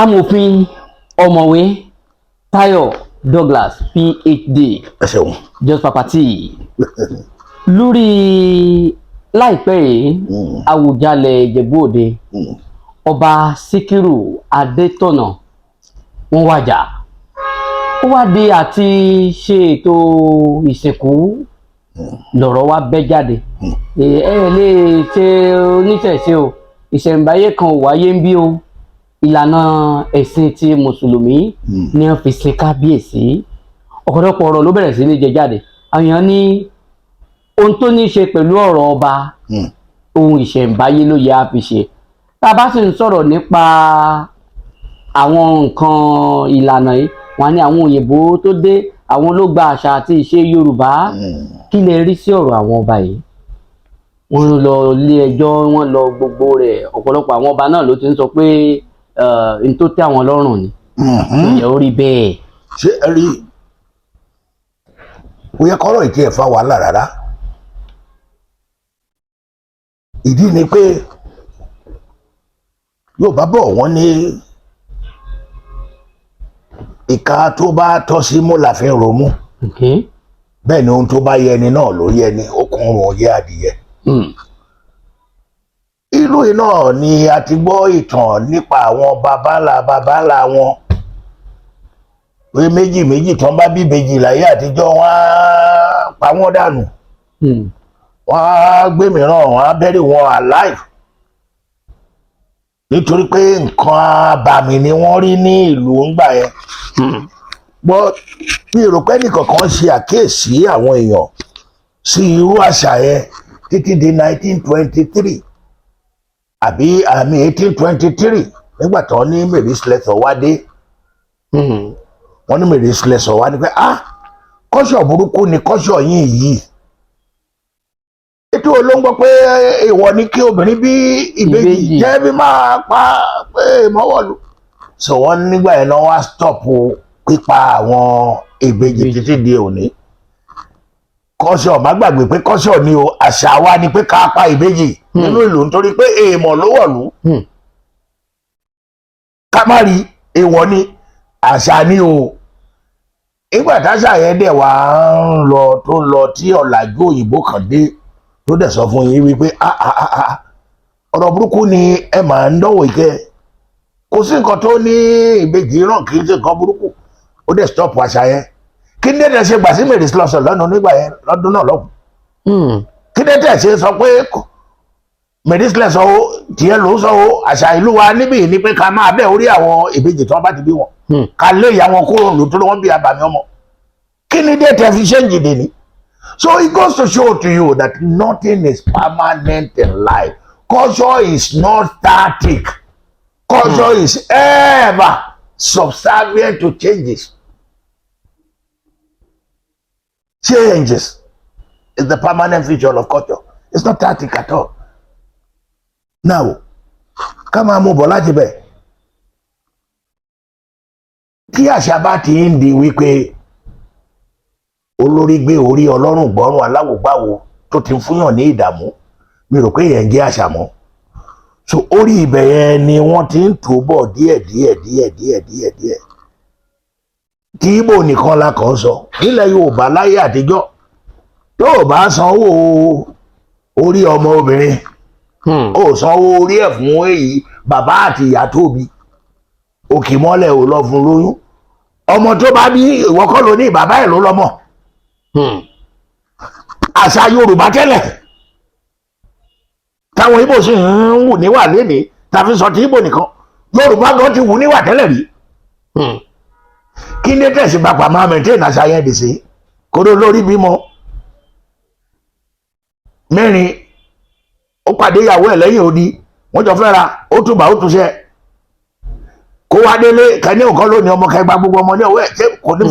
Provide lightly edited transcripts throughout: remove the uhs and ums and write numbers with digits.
amòfin ọ̀mọ̀wé Táyọ̀ Douglas PhD just papati lórí láìpẹ́ yìí Àwùjalẹ̀ Ìjẹ̀bú Òde ọba Síkírù Adétọ̀nà wọ́n wájà ó wá di àti ṣe ètò ìsìnkú lọ̀rọ̀ wá bẹ́ jáde lè ṣe oníṣẹ̀ṣe o ìṣẹ̀ǹbáyé kan ò wáyé ń bí o ìlànà ẹ̀sìn ti mùsùlùmí ni wọ́n fi sin kábíyèsí ọ̀pọ̀lọpọ̀ ọ̀rọ̀ ló bẹ̀rẹ̀ sí ní jẹ jáde àwọn èèyàn ní ohun tó ní í ṣe pẹ̀lú ọ̀rọ̀ ọba ohun ìṣẹ̀ǹbáyé ló yẹ á fi ṣe tá a bá sì ń sọ̀rọ̀ nípa àwọn nǹkan ìlànà yìí wọ́n ní àwọn òyìnbó tó dé àwọn ló gba àṣà àti ìṣe Yorùbá kí lè rí sí ọ̀rọ̀ àwọn ọba yìí wọ́n lọ ilé ẹjọ́ wọ́n lọ gbogbo rẹ̀ ọ̀pọ̀lọpọ̀ àwọn ọba náà ló ti ń sọ pé n tó tẹ́ àwọn lọ́rùn ni ìyẹn ó rí bẹ́ẹ̀. ṣé ẹ rí ó yẹ kọ́rọ̀ ìtì ẹ̀ fa wàhálà rárá ìdí ni pé Yorùbá bọ̀ wọ́n ní ìka tó bá tọ́ sí mú la fi ń romú bẹ́ẹ̀ ni ohun tó bá yẹni náà ló yẹni okùn òun yẹ adìyẹ. Ìlú iná ni a ti gbọ́ ìtàn nípa àwọn babalá wọn pé méjì tán bá bí ìbejì láyé àtijọ́ wọn á pa wọ́n dànù wọn á gbé mìíràn wọn á bẹ́rì wọn alive nítorí pé nǹkan àbàmì ni wọ́n rí ní ìlú ńgbà yẹn gbọ́ bí èrò pé nìkankan ṣe àkíyèsí àwọn èèyàn sí irú àṣà yẹn títí di 1923 àbí àmì 1823 nígbà tó ní Mary Slessor wá dé wọ́n ní Mary Slessor wá ní pé kọ́ṣọ̀ burúkú ni kọ́ṣọ̀ yín yìí ètò olóńgbò pé èèwọ̀ ni kí obìnrin bí ìbejì jẹ́ bí máa pa pé mọ́wọ́lù so wọ́n nígbà yẹn náà wá stop pípa àwọn ìbejì títí di òní kọ́ṣọ̀ má gbàgbé pé kọ́ṣọ̀ ni o àṣà wa ni pé ká pa ìbejì nínú ìlú nítorí pé èèmọ̀ ló wọ̀lú ká má rí èèwọ̀ ni àṣà ni o nígbà táṣà yẹn dẹ̀ wá ń lọ tó ń lọ tí ọ̀làjú òyìnbó kan dé tó dẹ̀ sọ fún yín wípé ọ̀rọ̀ burúkú ni ẹ máa ń dánwò ìkẹ́ kò sí nǹkan tó ní ìbejì ràn kì í ṣe nǹkan burúkú ó dẹ̀ stop àṣà yẹn kí ní dẹ̀ ṣe gbà sí Mary Slessor lọ́nà nígbà yẹn lọ́dún náà lọ́hùn kí ní dẹ̀ ṣe sọ pé Mary Slessor tiẹ̀ ló sọ àṣà ìlú wa níbí ni pé ká máa bẹ̀ orí àwọn ìbejì tí wọ́n bá ti bí wọn ká lé ìyá wọn kúrò lótó wọn bí abàmì ọmọ kí ní dẹ̀ tẹ̀ fi ṣe ń jìnnì ni. So it goes to show to you that nothing is permanent in life. Culture is not static. Culture is ever subservient to changes. Changes is the permanent feature of culture. It's not static at all. Now, come on, move láti bẹ̀. Tí àṣà bá ti ń di wípé olórí gbé orí ọlọ́run gbọ́rùn aláwògbáwo tó ti fúnyàn ní ìdààmú mi rò pé yẹn ń jẹ́ àṣà mọ́ so orí ibẹ̀ yẹn ni wọ́n ti ń tò bọ̀ díẹ̀ tí Ìgbò nìkan la kàn sọ nílẹ̀ Yorùbá láyé àtijọ́ tó o bá sanwó orí ọmọ obìnrin ó sanwó orí ẹ̀ fún èyí bàbá àti ìyá tó bí òkè mọ́lẹ̀ ò lọ fún lóyún ọmọ tó bá bí ìwọ kọ́ ló ní bàbá ẹ̀ ló lọ́mọ. Àṣà Yorùbá tẹ́lẹ̀ táwọn Ìgbò sì ń wù níwà lénìí tàbí sọ ti Ìgbò nìkan Yorùbá gan ti wù níwà tẹ́lẹ̀ rí kí ní tẹ̀sí papà máa maintain àṣà yẹn dì sí kóró lórí bímọ mẹ́rin ó pàdé ìyàwó ẹ̀ lẹ́yìn odi wọ́n jọ fẹ́ra ó túbà ó túṣẹ́ kó wá délé kẹ́ni nǹkan lónìí ọmọ kẹgbà gbogbo ọmọ ní ọwọ́ ẹ̀ ṣé kò ní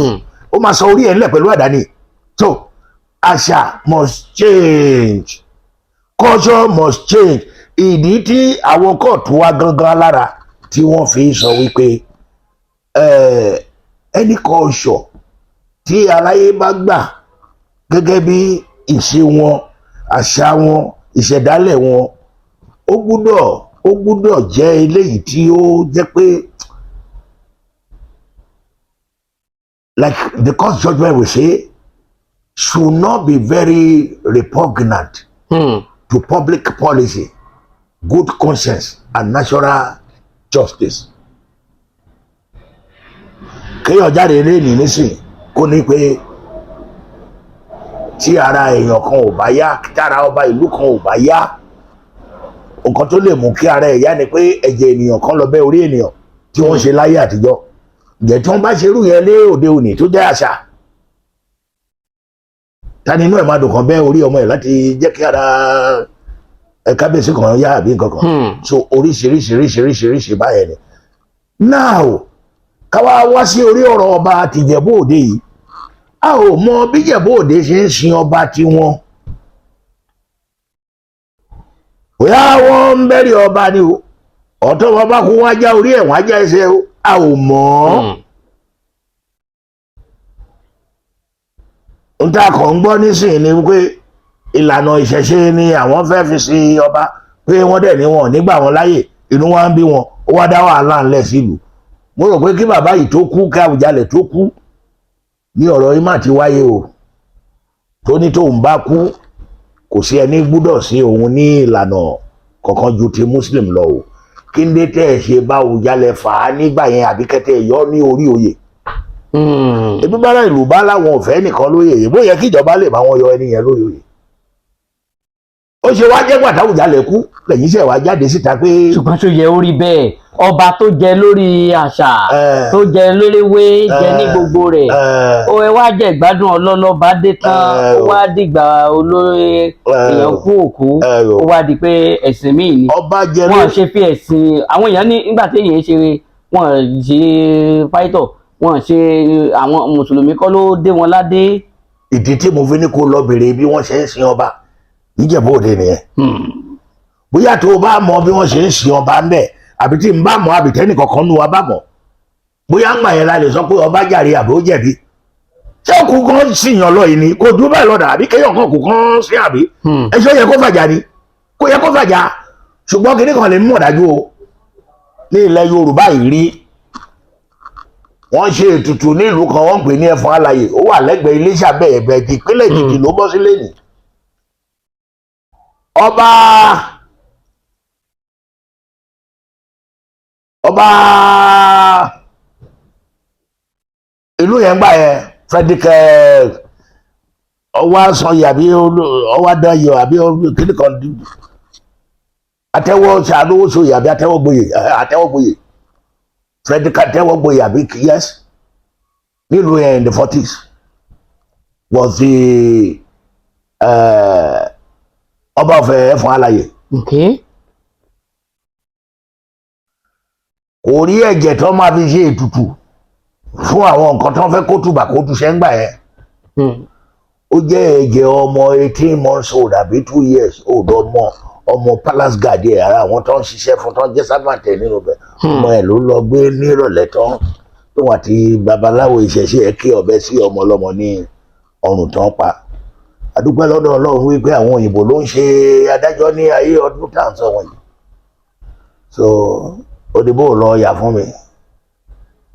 ó máa sọ orí ẹ̀ ńlẹ̀ pẹ̀lú àdáni. So àṣà must change culture must change ìdí tí àwọn kóòtù wa gangan lára tí wọ́n fi sọ wípé any culture tí aláyé bá gbà gẹ́gẹ́ bí ìṣe wọn àṣà wọn ìṣẹ̀dálẹ̀ wọn ó gbúdọ̀ jẹ́ eléyìí tí ó jẹ́ pé like the court judgment will say, should not be very repugnant to public policy, good conscience, and natural justice. Kéèyàn jáde lẹ́yìn nísìn kó ní pé tí ara èèyàn kan ò bá yá, tára ọba ìlú kan ò bá yá, nǹkan tó lè mú kí ara ẹ̀ yá ni pé ẹ̀jẹ̀ ènìyàn kan lọ bẹ́ orí ènìyàn tí wọ́n ṣe láyé àtijọ́. Ǹjẹ́ tí wọ́n bá ṣerú yẹn lé òde òní tó jẹ́ àṣà, ta ni inú ẹ̀ máa dùn kan bẹ́ orí ọmọ ẹ̀ láti jẹ́ kí ara kábíyèsí kan yá àbí nǹkan kan. So oríṣiríṣi báyẹn ni. Now káwá wá sí orí ọ̀rọ̀ ọba àtìjẹ̀bú òde yìí, a ò mọ bí Ìjẹ̀bú Òde ṣe ń sin ọba tiwọn. Bóyá wọ́n ń bẹ̀rẹ̀ ọba ni o, ọ̀tọ̀ wọn bá kú wọn á já orí ẹ̀ wọ́n á já ẹsẹ̀ o, a ò mọ̀. N ta kàn ń gbọ́ nísìnyí ni wípé ìlànà ìṣẹ̀ṣe ni àwọn fẹ́ fi sin ọba, pé wọ́n dẹ̀ ní wọn nígbà wọn láyè, inú wa ń bí wọn, ó wá dá wàhálà ńlẹ̀ sílùú. Mo rò pé kí bàbá yìí tó kú, kí Àwùjalẹ̀ tó kú, ní ọ̀rọ̀ yìí má ti wáyé o. Tó ní tóun bá kú, kò sí ẹni gbúdọ̀ sí òun ní ìlànà kankan ju ti Muslim lọ o. Kí ń dé tẹ́ ẹ̀ ṣe bá Àwùjalẹ̀ fà á nígbà yẹn àbí kẹ́tẹ́ yọ ní orí oyè. Ebi bára ìlú bá láwọn ọ̀fẹ́ nìkan lóye, bóyá kí ìjọba lè bá wọn yọ ẹni yẹn lórí oyè. Ó ṣe wá jẹ́ pàtàkì Àwùjalẹ̀ kú lẹ́yìn iṣẹ́ wa jáde síta pé. Ṣùgbọ́n tó yẹ orí bẹ́ẹ̀, ọba tó jẹ lórí àṣà, tó jẹ lórí ewé, jẹ ní gbogbo rẹ̀, ó ẹ wá jẹ ìgbádùn ọlọ́lọ́ba dé tán, ó wá dìgbà olórí èèyàn kú òkú, ó wá di pé ẹ̀sìn míì ni. Wọ́n ṣe fi ẹ̀sìn àwọn èèyàn ní nígbà tí èèyàn ṣe, wọ́n ṣe fáìtọ̀, wọ́n ṣe àwọn mùsùlùmí kọ́ ló dé wọn ládé. Ìdí tí mo fi ní kó lọ bèrè bí wọ́n ṣe ń sin ọba níjẹ̀bú Òde nìyẹn. Bóyá tó o bá mọ bí wọ́n ṣe ń sin ọba ń bẹ̀, àbí tí n bá mọ̀ àbí tẹ́nì kankan nu wa bá mọ̀, bóyá ń gbà yẹn la lè sọ pé ọba jàre àbí ó jẹ̀bi. Ṣé òkú kan sìyàn lọ yìí ni kò dúró báyìí lọ́dà àbí kéèyàn kan kò kán sí àbí? Ẹṣọ́ yẹ kó fàjà ni, kó yẹ kó fàjà. Ṣùgbọ́n kìnìún kan lè mú ọ̀dájú o. Ní ilẹ̀ Yorùbá yìí rí, wọ́n ṣe ètùtù ní ìlú kan wọ́n ń pè ní Ẹfọ̀n Alàyè, ó wà lẹ́gbẹ̀ẹ́ Iléṣà bẹ́ẹ̀ bẹ́ẹ̀ ti ìpínlẹ̀ Èkìtì ló bọ́ sí lẹ́yìn. Ọba ìlú yẹn gbà yẹn Frederick ọwọ́ sọyà àbí ọwọ́ adáyọ àbí kíni kan Àtẹ́wọ́ ṣàdówó sọyà àbí Àtẹ́wọ́ gboyè Frederick Àtẹ́wọ́ gboyè àbí yes nílùú yẹn in the 40s was the ọba of Ẹfọ̀n Alàyè. Kò rí ẹ̀jẹ̀ tó máa fi ṣe ètùtù fún àwọn nǹkan tó ń fẹ́ kó tùbà kó tu ṣẹ́ngbà yẹn. Ó jẹ́ ẹ̀jẹ̀ ọmọ 18 months old àbí 2 years old, ọmọ palace guard ẹ̀, ara àwọn tó ń ṣiṣẹ́ fún tó ń jẹ́ servant nínú bẹ̀. Ọmọ ẹ̀ ló lọ gbé nírọ̀lẹ́ tán tóun àti babaláwo ìṣẹ̀ṣe ẹ̀ kí ọ̀bẹ sí ọmọ ọlọ́mọ ní ọrùn tán pa. Àdúpẹ́ lọ́dọ̀ Ọlọ́run wípé àwọn òyìnbó ló ń ṣe adájọ́ ní ayé ọdún tá à ń sọ wọ̀nyí. So òdìbò lọ yà fún mi,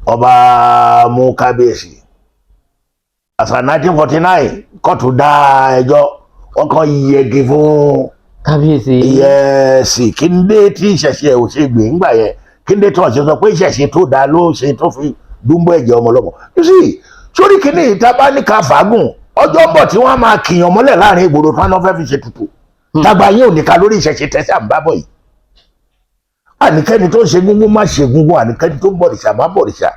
ọba mú kábíyèsí. Àṣà 1949 kóòtù dá ẹjọ́, wọ́n kàn yẹgi fún kábíyèsí. Yẹ́sì, kí n dé tí ìṣẹ̀ṣe ò ṣe gbè ńgbà yẹn, kí n dé tí wọ́n ṣe sọ pé ìṣẹ̀ṣe tó dáa ló ṣe tó fi dúnbọ̀ ẹ̀jẹ̀ ọmọ ọlọ́mọ. You see, sórí kìíní ìta bá ní ká fàágùn, ọjọ́ bọ̀ tí wọ́n máa kìyàn mọ́lẹ̀ láàrin ìgboro tí wọ́n fẹ́ fi ṣe tutù. Tàgbà yín ò ní ká lórí ìṣẹ̀ṣe tẹ́sí àmbábọ̀ yìí. Àníkẹ́ni tó ń ṣe gúngún má ṣe gúngún, àníkẹ́ni tó ń bọ̀rìṣà má bọ̀rìṣà.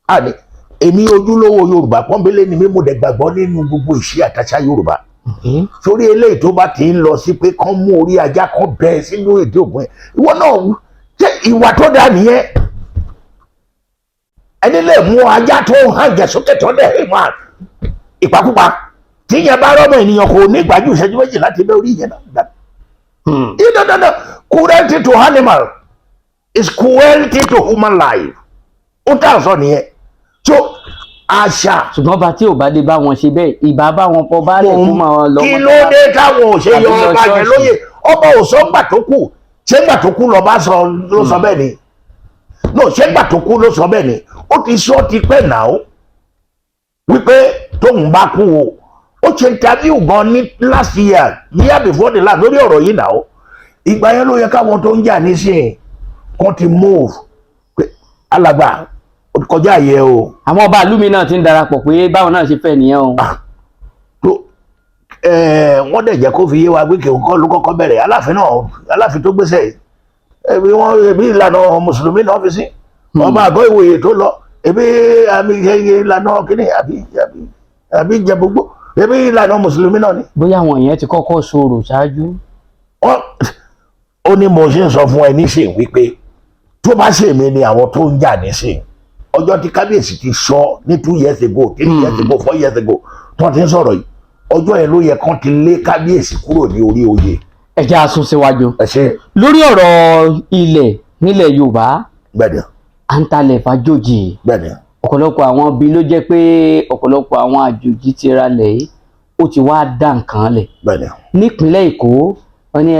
Àní èmi ojúlówó Yorùbá pọ́nbélé ni mí, mo dẹ̀ gbàgbọ́ nínú gbogbo ìṣe àtàṣà Yorùbá. Sórí eléyìí tó bá ti ń lọ sí pé kán mú orí ajá kan bẹ́ẹ̀ sínú èdè ògùn ẹ̀, ìwọ náà ṣe ìwà tó dáa nìyẹn. Ẹni lè mú ajá tó ń hàn jẹ sókè tó dẹ̀ ìmọ̀ ìpakúpa tí yẹn bá rọ́mọ ènìyàn kò ní ìgbàjú ìṣẹ́jú méjì láti bẹ́ orí yẹn náà. Cruelty to animal is cruelty to human life. Ó tà sọ nìyẹn. So àṣà. Ṣùgbọ́n bá tí ò bá dé bá wọn ṣe bẹ́ẹ̀, ìbá bá wọn pọ̀ bá rẹ̀ fún wọn lọ. Kí ló dé táwọn ò ṣe yọ ọba yẹn lóye? Ọba ò sọ gbà tó kù, ṣé gbà tó kù lọ́ba ló sọ bẹ́ẹ̀ ni? No, ṣé gbà tó kù ló sọ bẹ́ẹ̀ ni? Ó ti sọ ti pẹ́ náà. wípé tóun bá kú o ó ṣe interview gan ní last year before the last lórí ọ̀rọ̀ yìí náà ìgbà yẹn ló yẹ káwọn tó ń jà nísìnyí kan ti move pé alàgbà kọjá yẹ o. àwọn ọba àlùmí náà ti ń darapọ̀ pé báwọn náà ṣe fẹ́ nìyẹn o. wọ́n dẹ̀ jẹ́ kó fi yé wa pé kí nǹkan ló kọ́kọ́ bẹ̀rẹ̀ aláàfin tó gbéṣẹ́ ẹbí ìlànà mùsùlùmí náà fi sí ọba àgọ́ ìwòye tó lọ ẹbí àmì ìlànà kínní àbí jẹ gbogbo ẹbí ìlànà mùsùlùmí náà ni. bóyá àwọn èèyàn ti kọ́kọ́ sọ̀rọ̀ ṣáájú. ó ní mo ṣe ń sọ fún ẹ nísìnyí wípé tó bá ṣèmi ni àwọn tó ń jà nísìnyí ọjọ́ tí kábíyèsí ti sọ ní 2 years ago 3 years ago 4 years ago tó ti ń sọ̀rọ̀ yìí ọjọ́ yẹn ló yẹ kán ti lé kábíyèsí kúrò ní orí oyè. ẹ jẹ́ a sún síwájú. ẹ ṣe. lórí ọ̀rọ̀ ilẹ̀ nílẹ̀ Yorùbá. gbẹ̀dẹ̀. à ń talẹ̀ fàjòjì. gbẹ̀dẹ̀. ọ̀pọ̀lọpọ̀ àwọn ibi ló jẹ́ pé ọ̀pọ̀lọpọ̀ àwọn àjòjì ti ra lẹ̀ yìí ó ti wá dá nǹkan lẹ̀. gbẹ̀dẹ̀. nípínlẹ̀ Èkó wọ́n ní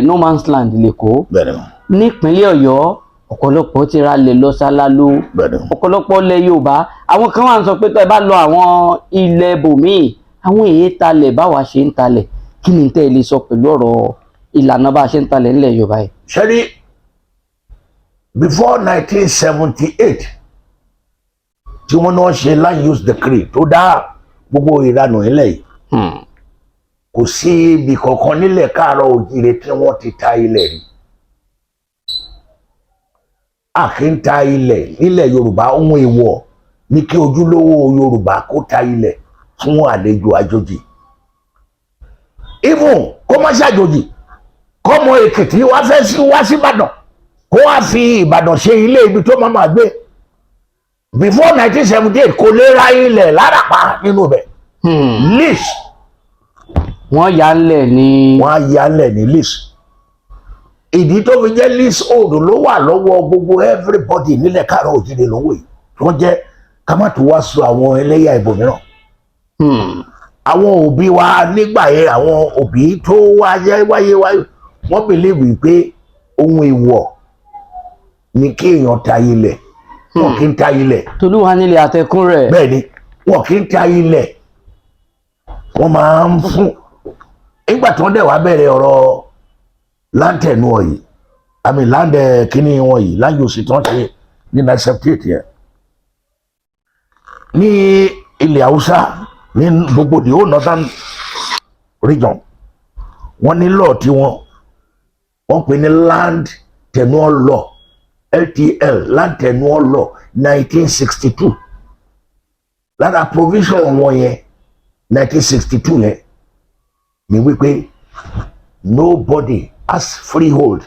no man's land l'Èkó. gbẹ̀dẹ̀. nípínlẹ̀ Ọ̀yọ́ ọ̀pọ̀lọpọ̀ ti ra lẹ̀ lọ Sálálú. gbẹ̀dẹ̀. ọ̀pọ̀lọpọ̀ ilẹ̀ Yorùbá àwọn kan wà ń sọ pé tó ẹ bá lọ àwọn ilẹ̀ bòmíì àwọn èyí talẹ̀ báwa ṣe ń talẹ̀ kí ni tẹ́ ẹ lè sọ pẹ̀lú ọ̀rọ̀ ìlànà bá a ṣe ń talẹ̀ nílẹ̀ Yorùbá yìí. ṣẹ́rí before 1978 tí wọ́n náà ṣe land use decree tó dá gbogbo ìranù nílẹ̀ yìí kò sí ibi kankan nílẹ̀ káàárọ̀ oòjíire tí wọ́n ti ta ilẹ̀ rí. a kì í ta ilẹ̀ nílẹ̀ Yorùbá ohun èèwọ̀ ní kí ojúlówó Yorùbá kó ta ilẹ̀ fún àlejò àjòjì even kó má ṣàjòjì kọ́mọ Èkìtì wá fẹ́ wá sí Ìbàdàn kó wá fi Ìbàdàn ṣe ilé ibi tó máa gbé before 1978 kò lè ra ilẹ̀ láràpá nínú ibẹ̀ lease wọ́n yà ń lẹ̀ ní. wọ́n á yà ń lẹ̀ ní lease ìdí tó fi jẹ́ lease hold ló wà lọ́wọ́ gbogbo everybody nílẹ̀ káàárọ̀ oòjíire lówó yìí wọ́n jẹ́ ká má tó wá sọ àwọn ẹlẹ́yà ibòmíràn. àwọn òbí wa nígbà yẹn àwọn òbí tó wáyé wọ́n believe pé ohun èèwọ̀ ni kí èèyàn ta ilẹ̀ wọn kì í ta ilẹ̀. Tolúwa nílé àtẹkùn rẹ̀. bẹ́ẹ̀ ni wọn kì í ta ilẹ̀ wọ́n máa ń fún nígbà tí wọ́n dẹ̀ wá bẹ̀rẹ̀ ọ̀rọ̀ láńtẹ̀nù ọ̀yì àmì láńdẹ̀ kínní wọn yìí láńyò sí tí wọ́n ṣe ní 1978 yẹn ní ilẹ̀ Haúsá ní gbogbo the whole northern region wọ́n ní law tí wọ́n pè ní land tenure law LTL land tenure law 1962 lára provision wọn yẹn 1962 yẹn ni wípé nobody has freehold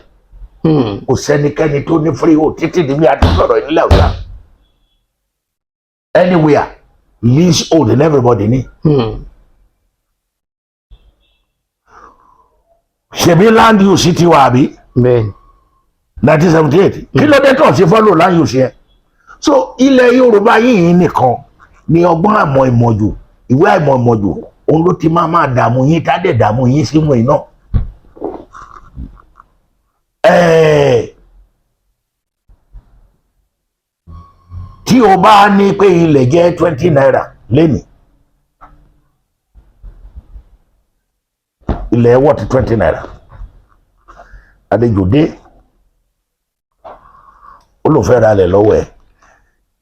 kò sẹ́nikẹ́ni tó ní freehold títí di bí a ti sọ̀rọ̀ nílẹ̀ Haúsá anywhere leasehold and everybody ní. ṣebí land use ti wà àbí. bẹ́ẹ̀ni. 1978 kí ló dé tó ṣe follow land use yẹn. so ilẹ̀ Yorùbá yìí nìkan ni ọgbọ́n àmọ́ ìmọ̀jù ìwé àìmọ̀ ìmọ̀jù òun ló ti máa dààmú yín tá dẹ̀ dààmú yín sínú iná. tí o bá ní pé ilẹ̀ jẹ́ 20 naira lẹ́nìí ilẹ̀ wọ́ọ̀tì 20 naira àlejò dé ó lò fẹ́ ra lẹ̀ lọ́wọ́ ẹ̀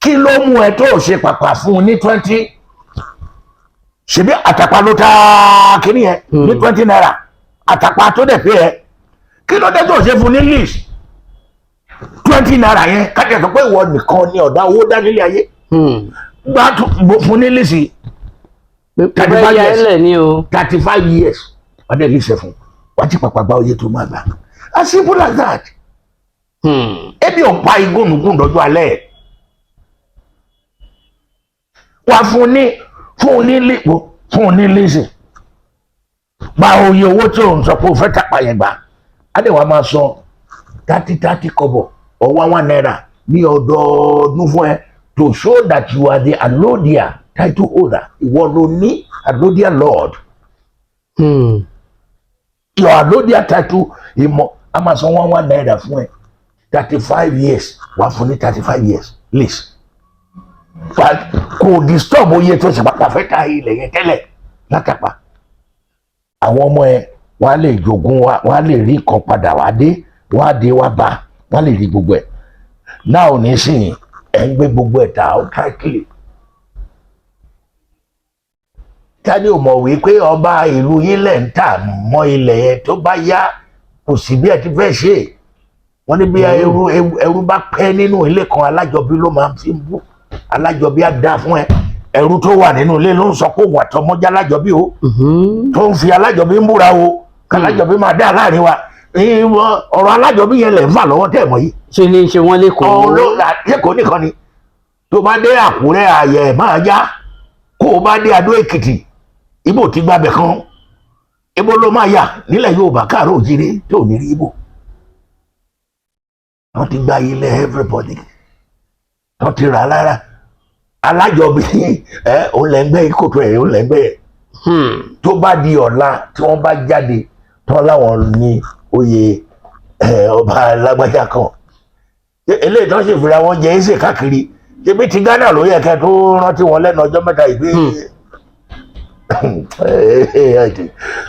kí ló mú ẹ tó ṣe pàpà fún un ní 20 ṣebí àtàpà ló ta kíní yẹn ní 20 naira àtàpà tó dẹ̀ pé ẹ kí ló dé tó ṣe fún ní lease 20 naira yẹn kájà sọ pé ìwọ nìkan ni ọ̀dà owó dá nílé ayé gbà fún ní lease 35 years wọ́n dẹ̀ lease fún wọ́n ti pàpà gba oyè tó máa gbà as simple as that ebi ò pa igúnnugún lọ́jọ́ alẹ́ wà fún ní lease gba oyè owó tí òun sọ pé o fẹ́ tàpá yẹn gbà á dẹ̀ wá máa sọ 30 kọ́bọ̀ or 1 naira ní ọdọọdún fún ẹ to show that you are the allodial title holder ìwọ ló ní allodial lord your allodial title ìmọ̀ a máa san 1 naira fún ẹ 35 years wà fún ní 35 years lease but kò kò disturb oyè tó ṣe pàpà fẹ́ ta ilẹ̀ yẹn tẹ́lẹ̀ látàpá àwọn ọmọ ẹ wọ́n á lè jogún wọ́n á lè rí nǹkan padà wá dé wọ́n á dé wá bá wọ́n á lè rí gbogbo ẹ̀ náà ò ní sìn ẹ̀ ń gbé gbogbo ẹ̀ ta ó káàkiri tani ò mọ̀ wípé ọba ìlú yín lẹ̀ ń tà mọ́ ilẹ̀ yẹn tó bá yá kò sí bí ẹ ti fẹ́ ṣe wọ́n ní bí ẹrú bá pẹ́ nínú ilé kan alájọbí ló máa fi ń bú alájọbí á dá fún ẹ ẹrú tó wà nínú ilé ló ń sọ pé òun àtọmọjá alájọbí o tó ń fi alájọbí ń búra o kálájọbí máa dá láàrin wa ọ̀rọ̀ alájọbí yẹn lẹ̀ ń fà lọ́wọ́ tẹ̀ mọ́ yìí. ṣe ni ṣe wọ́n lẹ́kọ̀ọ́. lẹ́kọ̀ọ́ nìkan ni tó bá dé Àkúrẹ́ ààyè máa yá kó o bá dé Adó Èkìtì ibo ti gbàbẹ̀ kan ibo ló máa yà nílẹ̀ Yorùbá káàró òjìrè tó ní rí ibo wọ́n ti gba ilẹ̀ everybody wọ́n ti rà lára alájọbí òun lẹ́gbẹ́ kòtò ẹ̀ òun lẹ́gbẹ́ tó bá di ọ̀la tí wọ́n bá jáde tán láwọn ní oyè ọba lágbájá kan eléyìí tán sì fira wọn jẹ ẹsẹ káàkiri ṣebí ti Ghana ló yẹ kẹ tó rántí wọn lẹ́nu ọjọ́ mẹ́ta ìgbé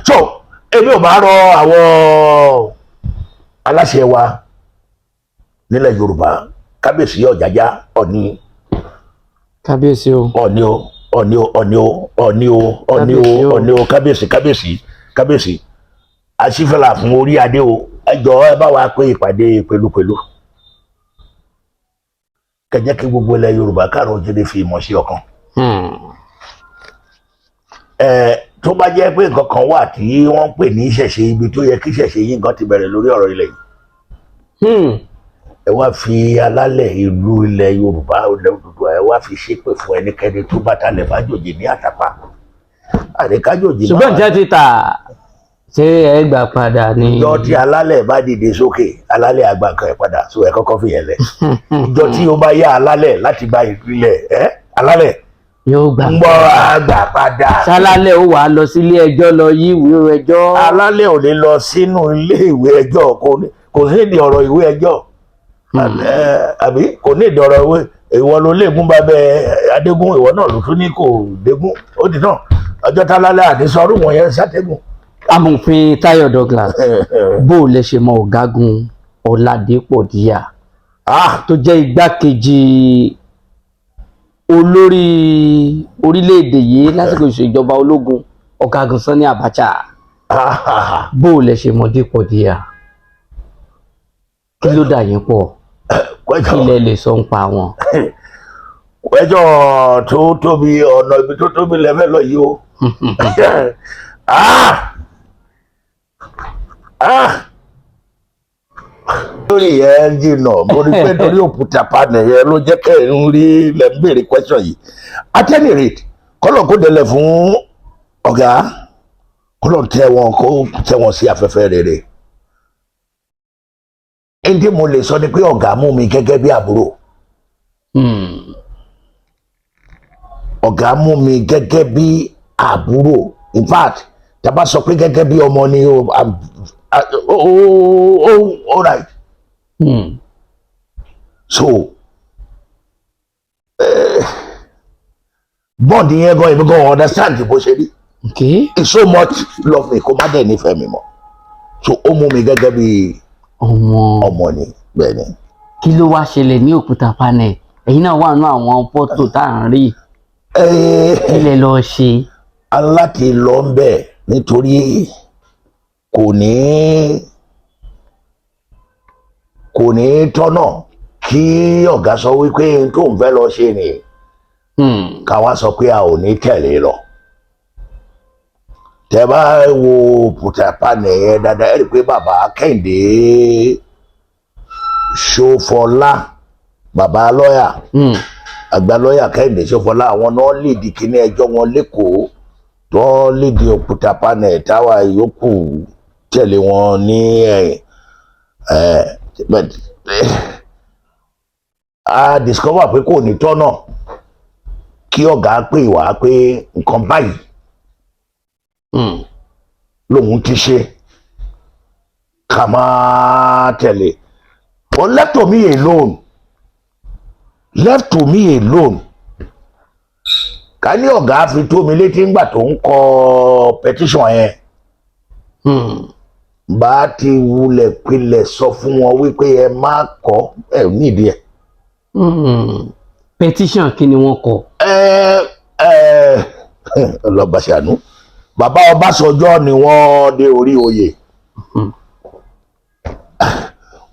so èmi ò bá rọ àwọn aláṣẹ wa nílẹ̀ Yorùbá kábíyèsí Ọ̀jájá Ọ̀ọ̀ni kábíyèsí o Ọ̀ọ̀ni o Ọ̀ọ̀ni o Ọ̀ọ̀ni o Ọ̀ọ̀ni o Ọ̀ọ̀ni o Ọ̀ọ̀ni o kábíyèsí àṣìfẹ́lá fún orí adé o ẹ jọ̀ọ́ ẹ bá wa pé ìpàdé pẹ̀lúpẹ̀lú kẹjẹ kí gbogbo ilẹ̀ Yorùbá káàrọ̀ òjìrè fi ìmọ̀ sí ọkàn tó bá jẹ́ pé nǹkan kan wà tí wọ́n ń pè ní ìṣẹ̀ṣe ibi tó yẹ kí ìṣẹ̀ṣe yìí nǹkan ti bẹ̀rẹ̀ lórí ọ̀rọ̀ ilẹ̀ yìí ẹ wá fi alálẹ̀ ìlú ilẹ̀ Yorùbá ilẹ̀ Odùduwà ẹ wá fi ṣépè fún ẹnikẹ́ni tó bá talẹ̀ fájòjì ní àtàpà àríkájòjì máa ṣùgbọ́n jẹ́ ti tà ṣé ẹ gbà padà ní. ìjọ tí alálẹ̀ bá dìde sókè alálẹ̀ àgbà kan ẹ̀ padà so ẹ kọ́kọ́ fi yẹn lẹ̀ ìjọ tí ó bá yá alálẹ̀ láti gba ìpìlẹ̀ alálẹ̀ yóò gbà ń gbọ́ àgbà padà. sálálẹ̀ ó wàá lọ sílé ẹjọ́ lọ yí ìwé ẹjọ́. alálẹ̀ ò lè lọ sínú ilé ìwé ẹjọ́ kò ní ìdí ọ̀rọ̀ ìwé ẹjọ́ àbí kò ní ìdí ọ̀rọ̀ ìwé ìwọ ló léegun bá bẹ adégún ìwọ náà ló tún ní kò dégún ó di náà ọjọ́ tálálẹ̀ àdísọ́rù wọn yẹn sátẹ́gùn. Amòfin Táyọ̀ Douglas bó o lè ṣe mọ ọ̀gágun Ọládépọ̀ Díà tó jẹ́ igbákejì olórí orílẹ̀-èdè yìí lásìkò ìṣèjọba ológun ọ̀gágun Sani Abacha bó o lè ṣe mọ Dépọ̀ Díà kí ló dà yín pọ̀ kí lẹ lè sọ ń pa wọn. ẹjọ́ tó tóbi ọ̀nà ibi tó tóbi lẹ́fẹ̀ lọ yìí o lórí ẹ jìnnà mo rí pé torí òkúta panẹ yẹn ló jẹ́ kẹ́ ẹ̀ ń rí lẹ́ ń béèrè question yìí at any rate kọ́lọ̀ kó délẹ̀ fún ọ̀gá kọ́lọ̀ tẹ́ wọn sí afẹ́fẹ́ rere ẹni mo lè sọ ni pé ọ̀gá mú mi gẹ́gẹ́ bí àbúrò ọ̀gá mú mi gẹ́gẹ́ bí àbúrò in fact tàbá sọ pé gẹ́gẹ́ bí ọmọ ni all right so bond yẹn gan ibi gan understand bó ṣe rí it's so much love me kó má dẹ̀ nífẹ̀ẹ́ mi mọ́ so ó mú mi gẹ́gẹ́ bí ọmọ ni bẹ́ẹ̀ ni. kí ló wá ṣẹlẹ̀ ní òkúta panel ẹ̀yin náà wà nínú àwọn fọ́tò tá à ń rí ilẹ̀ lọ ṣe. aláti lọ ń bẹ̀ nítorí kò ní tọ́nà kí ọ̀gá sọ wípé tó ń fẹ́ lọ ṣe ni káwa sọ pé a ò ní tẹ̀lé lọ. tẹ bá wo òkúta panel yẹn dáadáa ẹ rí i pé bàbá Kẹ́hìndé Ṣófọlá bàbá lọ́yà àgbà lọ́yà Kẹ́hìndé Ṣófọlá àwọn náà lédi kíní ẹjọ́ wọn lẹ́kọ̀ọ́ tó lédi òkúta panel táwa yòókù tẹ̀lé wọn ní a discover pé kò ní tọ́nà kí ọ̀gá pè wá pé nǹkan báyìí lòun ti ṣe ká máa tẹ̀lé. But left to me alone ká ní ọ̀gá fi tó mi létí ńgbà tó ń kọ petition yẹn bá ti wulẹ̀ pilẹ̀ sọ fún wọn wípé ẹ má kọ ẹ nídìí ẹ. petition kí ni wọ́n kọ. ọlọ́bàṣánú bàbá Ọbásanjọ́ ni wọ́n dé orí oyè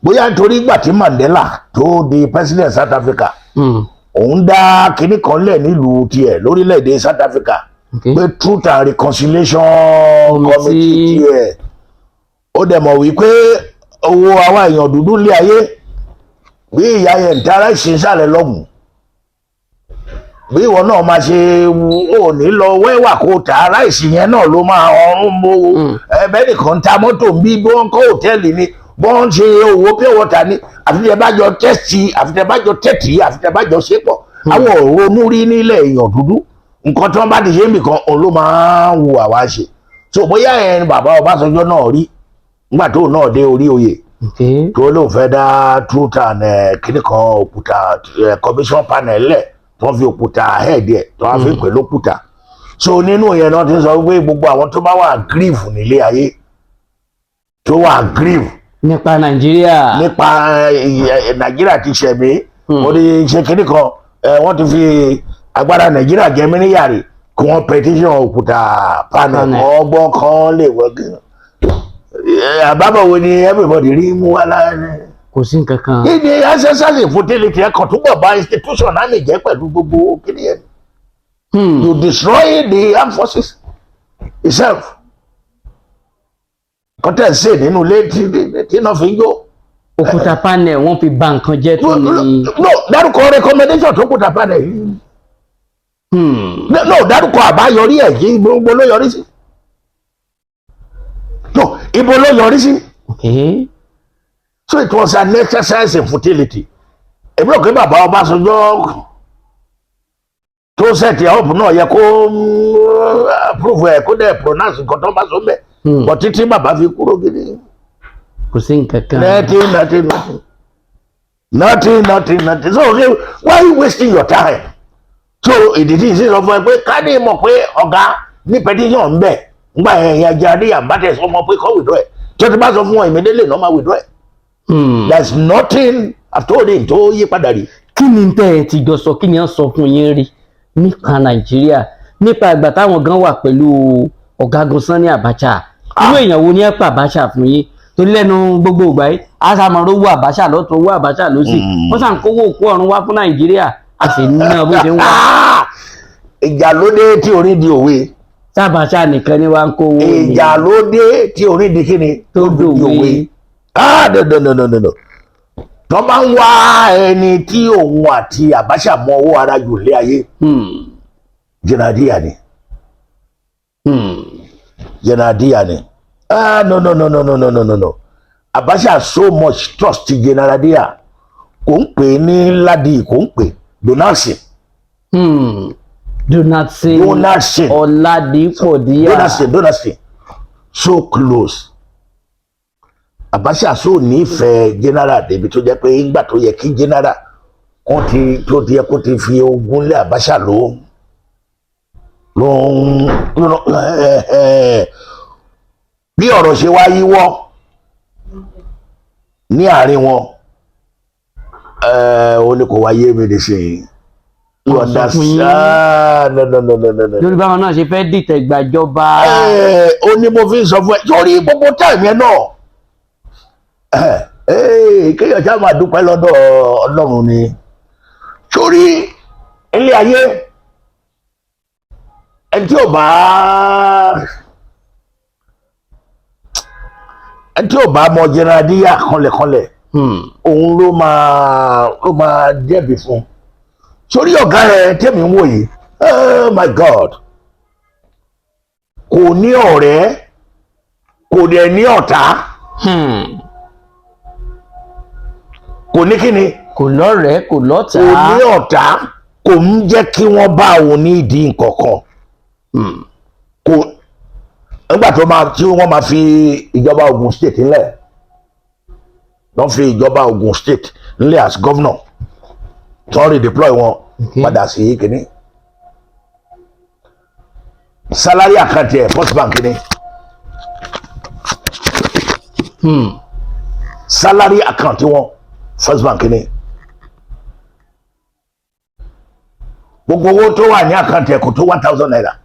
bóyá nítorí ìgbà tí Mandela tó di president South Africa òun dá kinní kan lẹ̀ nílùú tiẹ̀ lórílẹ̀‐èdè South Africa pé Truth and Reconciliation Committee tiẹ̀ ó dẹ̀ mọ̀ wípé owó àwọn èèyàn dúdú lé ayé bí ìyá yẹn ń tara ìṣinsàlẹ̀ lọ́gùn bí ìwọ náà máa ṣe ò ní lọ wẹ́wà kó ta ráìsì yẹn náà ló máa ọrùn mọ́ ẹbẹ́ nìkan ń ta mọ́tò bí wọ́n kọ́ hòtẹ́ẹ̀lì ni bọ́n ń ṣe owó pure water ni àfitẹ́ bá jọ tẹ́tì àfitẹ́ bá jọ tẹ́tì àfitẹ́ bá jọ ṣépọ̀ àwọn òrónú rí nílẹ̀ èèyàn dúdú nǹkan tí wọ́n bá ti ṣe nìkan òun ló máa ń wo àwa ṣe so bóyá ẹni bàbá Ọbásanjọ́ náà rí nígbà tó náà dé orí oyè tó lóun fẹ́ dá truth and kíní kan òkúta commission panel lẹ̀ tó fi òkúta head ẹ̀ tó wá fi pè lókúta so nínú yẹn náà ti sọ pé gbogbo àwọn tó bá wà grief nílé ayé tó wà grief nípa Nàìjíríà Nàìjíríà ti ṣẹ̀mí wọ́n ti ṣe kíní kan wọ́n ti fi agbára Nàìjíríà jẹ mí níyàrí kí wọ́n petition òkúta panel ọgbọ́n kan lè wọ́gí àbábọ̀wò ni everybody rí mú wá láàrin kò sí nǹkan kan. ìdí accessory infertility ẹ kàn túbọ̀ bá institution náà lè jẹ́ pẹ̀lú gbogbo kíni yẹn. You destroy the armed forces itself. kọ́tẹ́ ṣe nínú ilé tí náà fi ń jó. òkúta panel wọ́n fi bà nǹkan jẹ́ tó ní. no dárúkọ recommendation tó kúta panel yìí. no dárúkọ àbáyọrí ẹ̀ yìí gbogbo ló yọrí sí. no ibo ló yọrí sí. Okay. So it was an exercise in futility. Èmi rò pé bàbá Ọbásanjọ́ tó set up náà yẹ kó approve ẹ̀ kó dẹ̀ pronounce nǹkan tó bá sọ bẹ́ẹ̀. But títí bàbá fi kúrò gidi. Kò sí nǹkan kan. Nothing. So why are you wasting your time? So ìdí tí ìsìn sọ fún ẹ pé ká ní mọ̀ pé ọ̀gá ní petition ń bẹ̀ ńgbà ẹ̀yìn ajá rí àbátẹ̀ sọmọ pé kọ́ withdraw ẹ̀ tó ti bá sọ fún wọn ìmídélé náà máa withdraw ẹ̀. There's nothing I've told him tó yí padà rí. Kí ni tẹ́ ẹ ti jọ sọ kí ni wọ́n sọ fún yín rí nípa Nàìjíríà nípa ìgbà táwọn gan wà pẹ̀lú ọ̀gágun Sani Abacha irú èèyàn wo ni ẹ pa Abacha fún yín torí lẹ́nu gbogbo ìgbà yìí àṣàmọ̀rọ̀ owó Abacha lọ́tún owó Abacha lọ́sì wọ́n sàn kówó òkú ọ̀run wá fún Nàìjíríà a sì ní náà bó ṣe ń wá. Ìjà ló dé tí orí di òwe. Abacha nìkan ni wá ń kówó. Ìjà ló dé tí orí di kíni tó dòwe. No. Tó bá ń wá ẹni tí òun àti Abacha mọ owó ara jù lé ayé. Jẹnadíyà ni. Jẹnadíyà ni. No. Abacha so much trust Jẹnadíyà. Kò ń pè ní Ladi, kò ń pè Donaldson. Donaldson. Ọ̀làdìpọ̀ díà. Donaldson. So close. Abacha so nífẹ̀ẹ́ general débi tó jẹ́ pé ńgbà tó yẹ kí general tó yẹ kó ti fi ogun lé Abacha ló bí ọ̀rọ̀ ṣe wá yíwọ́ ní àárín wọn ó ní kò wáyé mi lè ṣe yìí. No. Lórí báwọn náà ṣe fẹ́ dìtẹ̀ gbàjọba. Ó ní mo fi sọ fún ẹ sórí gbogbo táìmù yẹn náà. Kéèyàn ṣáà máa dúpẹ́ lọ́dọ̀ Ọlọ́run ni sórí ilé ayé ẹni tí ò bá mọ Jẹnadíyà kanlẹ̀kanlẹ̀ òun ló máa jẹ̀bi fún sórí ọ̀gá rẹ̀ tẹ̀mí ń wò yìí oh my God kò ní ọ̀rẹ́ kò dẹ̀ ní ọ̀tá. Kò ní kíni. Kò lọ́rẹ̀ẹ́ kò lọ́tà. Kò ní ọ̀tá kò ń jẹ́ kí wọ́n bá òun ní ìdí nǹkankan. Kò nígbà tí wọ́n máa fi ìjọba Ogun State ńlẹ̀ wọ́n fi ìjọba Ogun State ńlẹ̀ as governor tó ń redeploy wọn padà sí kíní. salary account ẹ̀ First Bank ni. Salary account wọn First Bank ni. Gbogbo owó tó wà ní account ẹ̀ kò tó 1,000 naira.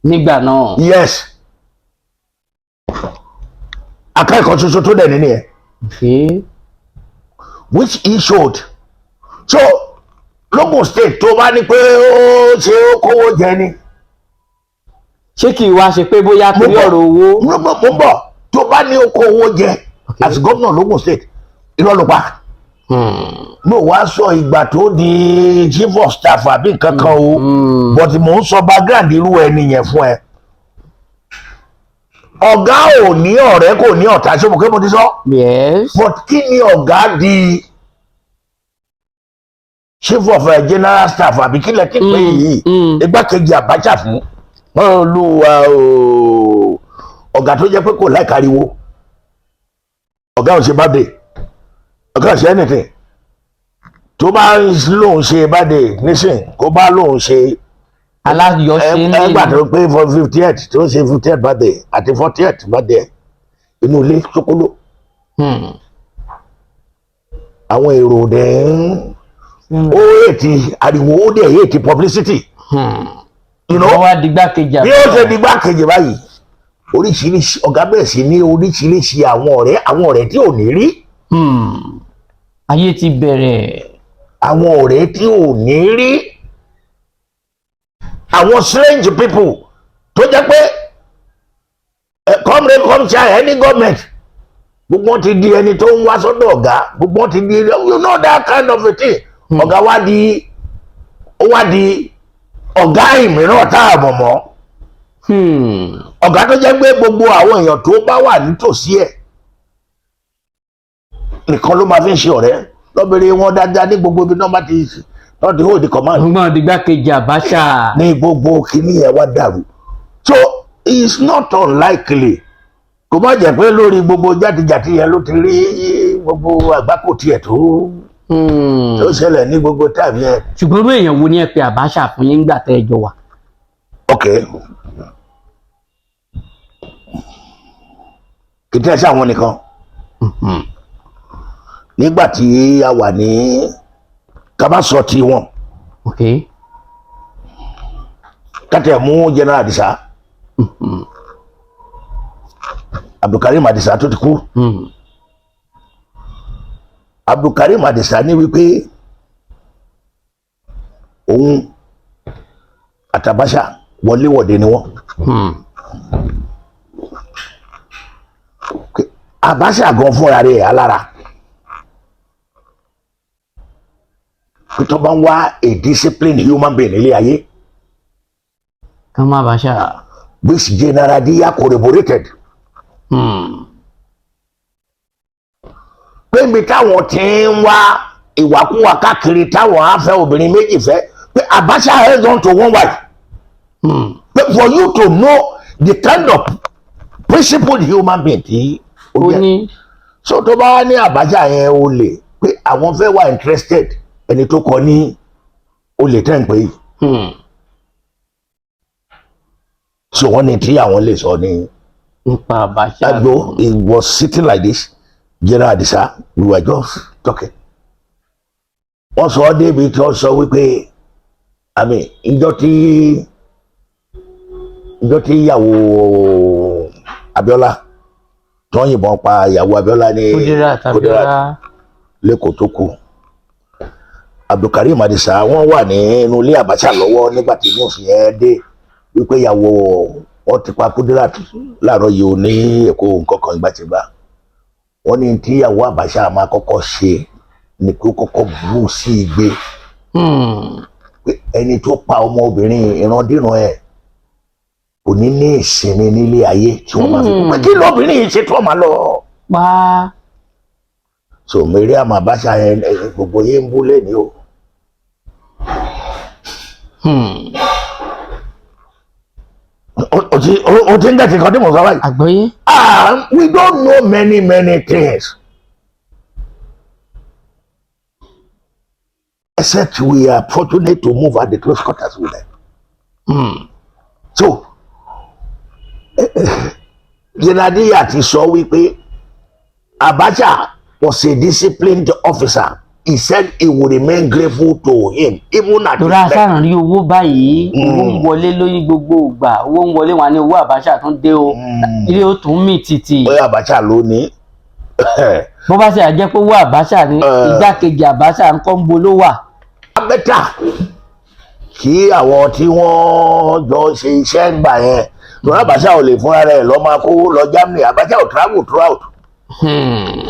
Nígbà náà. Yes. Akẹ́kọ̀ọ́ ṣoṣo tó dẹ̀ nínú ẹ̀. Okay. Which he showed. So local state tó bá ní pé ó ṣe ó kówó jẹ ni. Ṣé kì í wá ṣe pé bóyá torí ọ̀rọ̀ owó? Mo bọ̀ tó bá ní ó kówó jẹ as governor local state irọ́ ló pa. Mo wá sọ ìgbà tó di chief of staff àbí nǹkan kan o but mò ń sọ background irú ẹni yẹn fún ẹ. Ọ̀gá ò ní ọ̀rẹ́ kò ní ọ̀tá ṣé mo kí mo ti sọ. Yes. But kí ni ọ̀gá di chief of general staff àbí kí lẹ ti pè yìí igbákejì Abacha fún Olúwa o ọ̀gá tó jẹ́ pé kò láì káriwo ọ̀gá ò ṣe birthday ọ̀gá ò ṣe anything tó bá lóun ṣe birthday nísìn kó bá lóun ṣe aláyọ̀ṣe ní ẹgbà tó pé for 50th tó ṣe 50th birthday àti 40th birthday inú ilé ṣókóló àwọn èrò dẹ̀ ó ètì ariwo ó dẹ̀ ètì publicity wọ́n wá digbákejì bí ó ṣe digbákejì báyìí oríṣiríṣi ọ̀gá bẹ̀rẹ̀ sí ní oríṣiríṣi àwọn ọ̀rẹ́ tí ò ní rí ayé ti bẹ̀rẹ̀ àwọn ọ̀rẹ́ tí ò ní rí àwọn strange people tó jẹ́ pé come share any government gbogbo wọn ti di ẹni tó ń wá sọ́dọ̀ ọ̀gá gbogbo wọn ti di you know that kind of a thing ọ̀gá wá di ọ̀gá ìmíràn tá a mọ̀ mọ́ ọ̀gá tó jẹ́ pé gbogbo àwọn èèyàn tó bá wà nítòsí ẹ̀ nìkan ló máa fi ń ṣe ọ̀rẹ́ lọ́bẹ̀rẹ̀ wọn dáadáa ní gbogbo ibi náà bá ti not the whole command. Ọgbọ́n digbákejì Abacha. Ní gbogbo kìíní ẹ̀ wá dàrú. So it's not unlikely. Kò má jẹ́ pé lórí gbogbo játijàti yẹn ló ti rí gbogbo àgbákò tiẹ̀ tó ṣẹlẹ̀ ní gbogbo táàbí yẹn. Ṣùgbọ́n irú èèyàn wo ni ẹ pe Abacha fún yín nígbà tẹ́ ẹ jọ wà? Ok. Kì í tẹ́ sí àwọn nìkan. Nígbà tí a wà ní kaba sọ ti wọn. Okay. Kátẹ mú General Adisa. Abdulkarim Adisa tó ti kú. Abdulkarim Adisa ní wípé òun àti Abacha wọléwọ̀de ni wọ́n. Abacha gan fúnra rẹ̀ alára. Tó bá ń wá a disciplined human being nílé ayé. Kama Abacha. Which General Diya corroborated. Pé mi táwọn ti ń wá ìwàkúwà káàkiri táwọn á fẹ́ obìnrin méjì fẹ́ pé Abacha held on to one wife. But for you to know the kind of principled human being tí ó jẹ́. So tó bá ní Abacha yẹn ó lè pé àwọn fẹ́ wà interested ẹni tó kọ ní olè tẹ́ ń pè yìí. So wọ́n ní tí àwọn lè sọ ní. Nípa Abacha. Agbo, it was sitting like this. General Adisa, we were just talking. Wọ́n sọ ọ́ débi tí wọ́n sọ wípé àmì ìjọ tí ìyàwó Abiola tó ń yìnbọn pa ìyàwó Abiola ní Kudirat lẹ́kọ̀ọ́ tó kù. Abdulkarim Adisa wọ́n wà nínú ilé Abacha lọ́wọ́ nígbà tí inú fi ẹ́ dé wípé ìyàwó wọn ti pa Kudirat láàárọ̀ yìí ò ní Èkó nǹkan kan ìgbàtìgbà. Wọ́n ní tí ìyàwó Abacha máa kọ́kọ́ ṣe ni kó kọ́kọ́ bú sí igbe. Pé ẹni tó pa ọmọbìnrin ìrandíran ẹ̀ kò ní ní ìsinmi nílé ayé tí wọ́n máa fi kú. Pé kí lóbìnrin yìí ṣe tí wọ́n máa lọ pa. So Mariam Abacha yẹn gbogbo yẹn ń bú lẹ́ni o. O ti ń dẹ̀tí kan tí mo sọ báyìí. Àgbọ́yé. We don't know many things. Except we are fortunate to move at the close quarters with them. So Jenadiya ti sọ wípé Abacha was a disciplined officer. He said he would remain grateful to him even at torí aṣáàrùn rí owó báyìí owó ń wọlé lórí gbogbo ìgbà owó ń wọlé wọn ní owó Abacha tó ń dé o ilé ó tún mì tìtì. Bóyá Abacha ló ní. bó bá ṣe àjẹ́ pé owó Abacha ní igbákejì Abacha ń kọ́ ń bo ló wà. Abẹ́tà kí àwọn tí wọ́n jọ ṣe iṣẹ́ gbà yẹn lọ́nà Abacha ò lè fúnra rẹ̀ lọ́ máa kó lọ Germany. Abacha ò travel throughout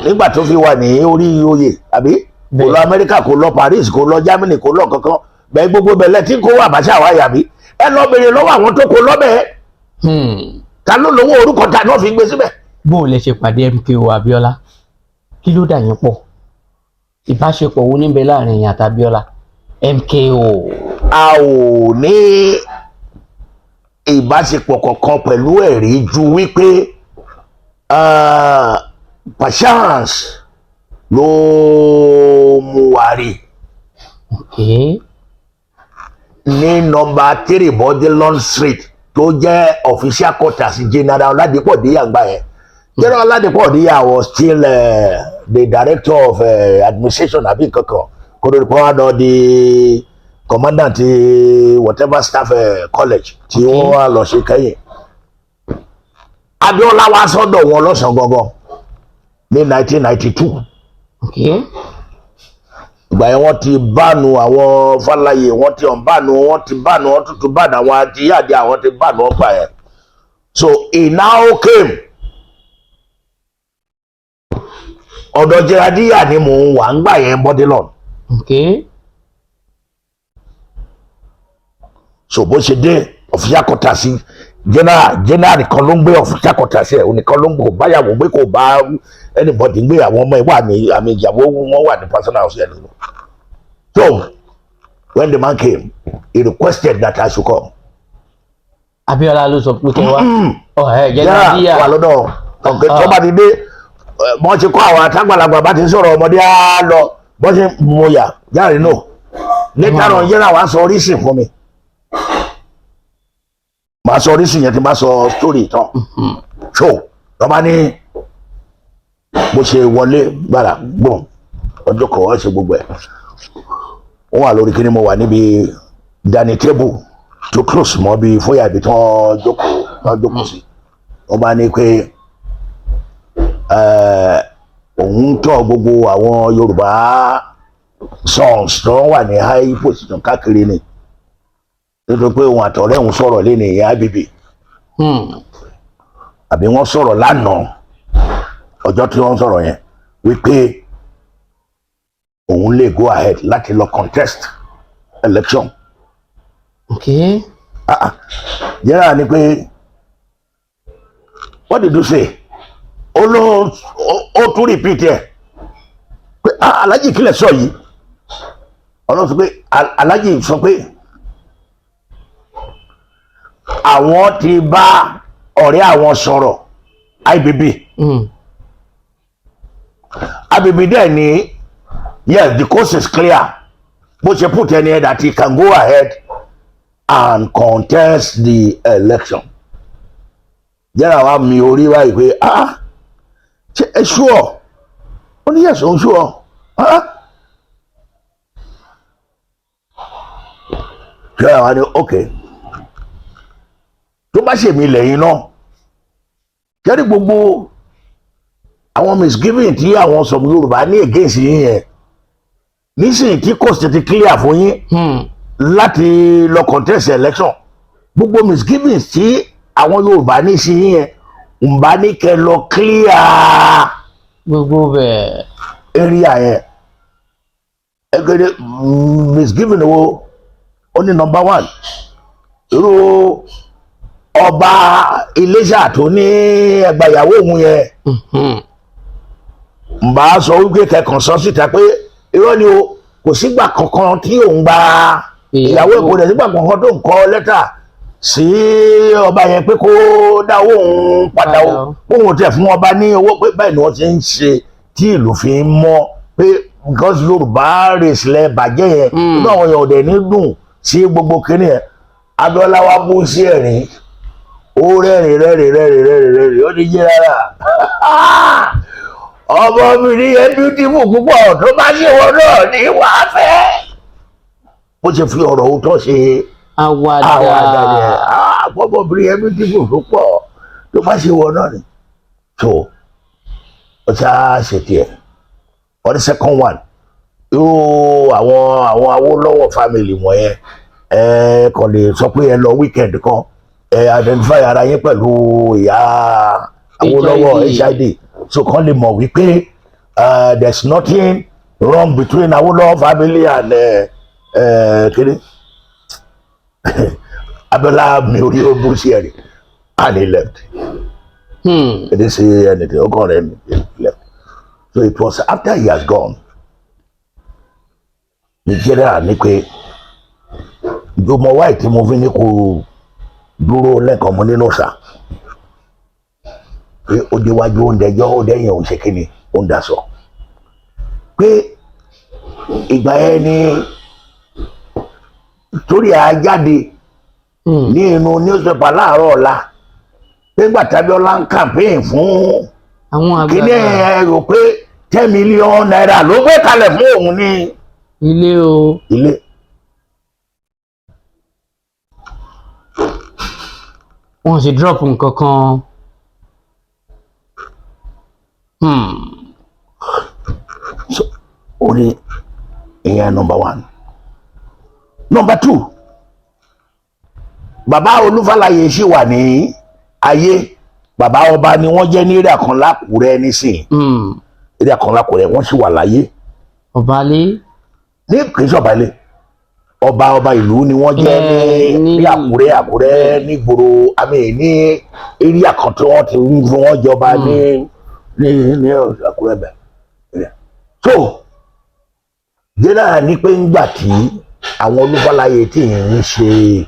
nígbà tó fi wà ní orí oyè àbí kò lọ Amẹ́ríkà kò lọ Paris kò lọ Germany kò lọ kankan bẹ́ẹ̀ gbogbo bẹ̀lẹ̀ tí kò wà Abacha wà yàbí ẹ lọ bèrè lọ́wọ́ àwọn tó kó lọ́bẹ̀ ta ló lówó orúkọ ta náà fi gbé síbẹ̀. bó o lè ṣe pàdé MKO Abiola kí ló dà yín pọ̀ ìbáṣepọ̀ wo níbẹ̀ láàrin yín àti Abiola MKO. A ò ní ìbáṣepọ̀ kankan pẹ̀lú ẹ̀rí ju wípé patience ló mú wa rí ní nọ́mbà 3 Bodilon Street tó jẹ́ official quarters General Oladipo Odeya àgbà yẹn. General Oladipo Odeya was still the director of administration àbí kankan kó ló pọ́n wá lọ di commandant whatever staff college tí wọ́n wá lọ ṣe kẹ́yìn. Abiola wá sọ́dọ̀ wọn lọ́sàn-án gangan ní 1992. Ìgbà yẹn wọ́n ti bánu àwọn Fáláyé wọ́n ti bánu wọ́n tuntun bánu àwọn àjíyàdé àwọn ti bánu ọgbà yẹn. So he now came. Ọ̀dọ̀ Jenadiya ni mò ń wà ń gbà yẹn Bodilon. So bó ṣe dé official quarters sí general nìkan ló ń gbé official quarters sí ẹ̀ nìkan ló ń gbé kò báyàwó gbé kò bá anybody gbé àwọn ọmọ ìwà àmì ìyàwó wọn wà ní personal house yẹn. So when the man came he requested that I should come. Abiola ló sọ pé kí wá Jenadiya wà lọ́dọ̀ ọ̀gẹ́ tó bá ti dé wọ́n ti kọ́ àwọn àtàgbàlagbà bá ti sọ̀rọ̀ ọmọdé á lọ bọ́n ṣe mọ̀ yà járe náà later on general wá sọ oríṣìí fún mi. Màá sọ oríṣìí yẹn tí màá sọ story tán. So lọ́ba ní bó ṣe wọlé gbàrà gbọ̀n ọjọ́ kan wọ́n ṣe gbogbo ẹ̀. Wọ́n wà lórí kíní mo wà níbi dining table tó close mọ́ bí fóyà ibi tí wọ́n jókòó sí. Wọ́n bá ní pé òun tọ́ gbogbo àwọn Yorùbá songs tó wà ní high position káàkiri ni nítorí pé òun àtọ̀rẹ́ òun sọ̀rọ̀ lé ní ìyá bíbí àbí wọ́n sọ̀rọ̀ lánàá ọjọ́ tí wọ́n sọ̀rọ̀ yẹn wípé òun lè go ahead láti lọ contest election. General ni pé what did you say? Ó tún repeat ẹ̀ pé Alhaji kílẹ̀ sọ yìí ọlọ́run sọ pé Alhaji sọ pé àwọn ti bá ọ̀rẹ́ àwọn sọ̀rọ̀ IBB. IBB dẹ̀ ni yes the course is clear bó ṣe put ẹni ẹ̀ that he can go ahead and contest the election. General wa mi orí wáyé pé ṣe ẹ ṣúọ ó ní yẹsùn ṣúọ General wa ní okay tó bá ṣèmi lẹ́yìn náà kẹ́rí gbogbo àwọn misgiving tí àwọn sọ̀rọ̀ Yorùbá ní against yín yẹn nísìnyí tí cost ti clear fún yín láti lọ contest election gbogbo misgiving tí àwọn Yorùbá ní sí yín yẹn ń bá ní kẹ́ lọ clear gbogbo bẹ́ẹ̀ area yẹn ẹgbẹ́ misgiving wo ó ní number 1 irú ọba Iléṣà tó ní ẹgbàyàwó òun yẹn ń bá sọ wípé kẹkàn sọ síta pé irọ́ ni o kò sígbà kankan tí òun gba ìyàwó èkó rẹ̀ sígbà kankan tó ń kọ lẹ́tà sí ọba yẹn pé kó dá owó òun padà o òun tẹ̀ fún ọba ní owó pé báyìí ni wọ́n ti ń ṣe tí ìlú fi ń mọ́ pé because Yorùbá rèsìlẹ̀ bàjẹ́ yẹn nínú àwọn èèyàn ọ̀dẹ̀ ní dùn sí gbogbo kínní yẹn Abiola wa bú sí ẹ̀rín ó rẹ́rìn ó ní jẹ́ rárá ọmọbìnrin yẹn beautiful púpọ̀ tó bá ṣe wọn náà ní wàá fẹ́. bó ṣe fi ọ̀rọ̀ òótọ́ ṣe àwàdà yẹn ọmọbìnrin yẹn beautiful púpọ̀ tó bá ṣe wọn náà ni. so ó ṣá ṣe tiẹ̀ on the second one yóò àwọn Awólọ́wọ̀ family wọ̀nyẹn kàn lè sọ pé ẹ lọ weekend kan identify ara yín pẹ̀lú ìyá Awólọ́wọ̀ HID so kàn lè mọ̀ wípé there's nothing wrong between Awólọ́wọ̀ family and kiri Abiola mi orí ó burú sí ẹ̀rí and he left. He didn't say anything. He left. So it was after he has gone. Nigeria ní pé ìjọba wáyé tí mo fi ní kó dúró lẹ́ẹ̀kan mo nínú sà pé ó déwájú oúnjẹ ẹjọ́ ó dẹ́yìn òun ṣe kíni ó ń dasọ pé ìgbà yẹn ni torí àjáde ní inú newspaper láàárọ̀ ọ̀la nígbà t'Abiola ń campaign fún kíní ẹ rò pé 10 million naira ló gbé kalẹ̀ fún òun ní ilé o. ilé. wọ́n sì drop nǹkan kan. So ó ní ìyẹn number 1. Number 2, bàbá Olúfàlàyé ṣì wà ní ayé. Bàbá ọba ni wọ́n jẹ́ ní area kan l'Ákúrẹ́ nísìn. Area kan l'Ákúrẹ́ wọ́n ṣì wà láyé. Ọbalé. Ní kì í ṣọ̀balẹ̀ ọba ìlú ni wọ́n jẹ́ ní Àkúrẹ́ nígboro àmì ní area kan tí wọ́n ti ń fún wọn jọba ní Àkúrẹ́ bẹ̀. So jẹ́nà ní pé ńgbà tí àwọn Olúfàlàyé tí ń ṣe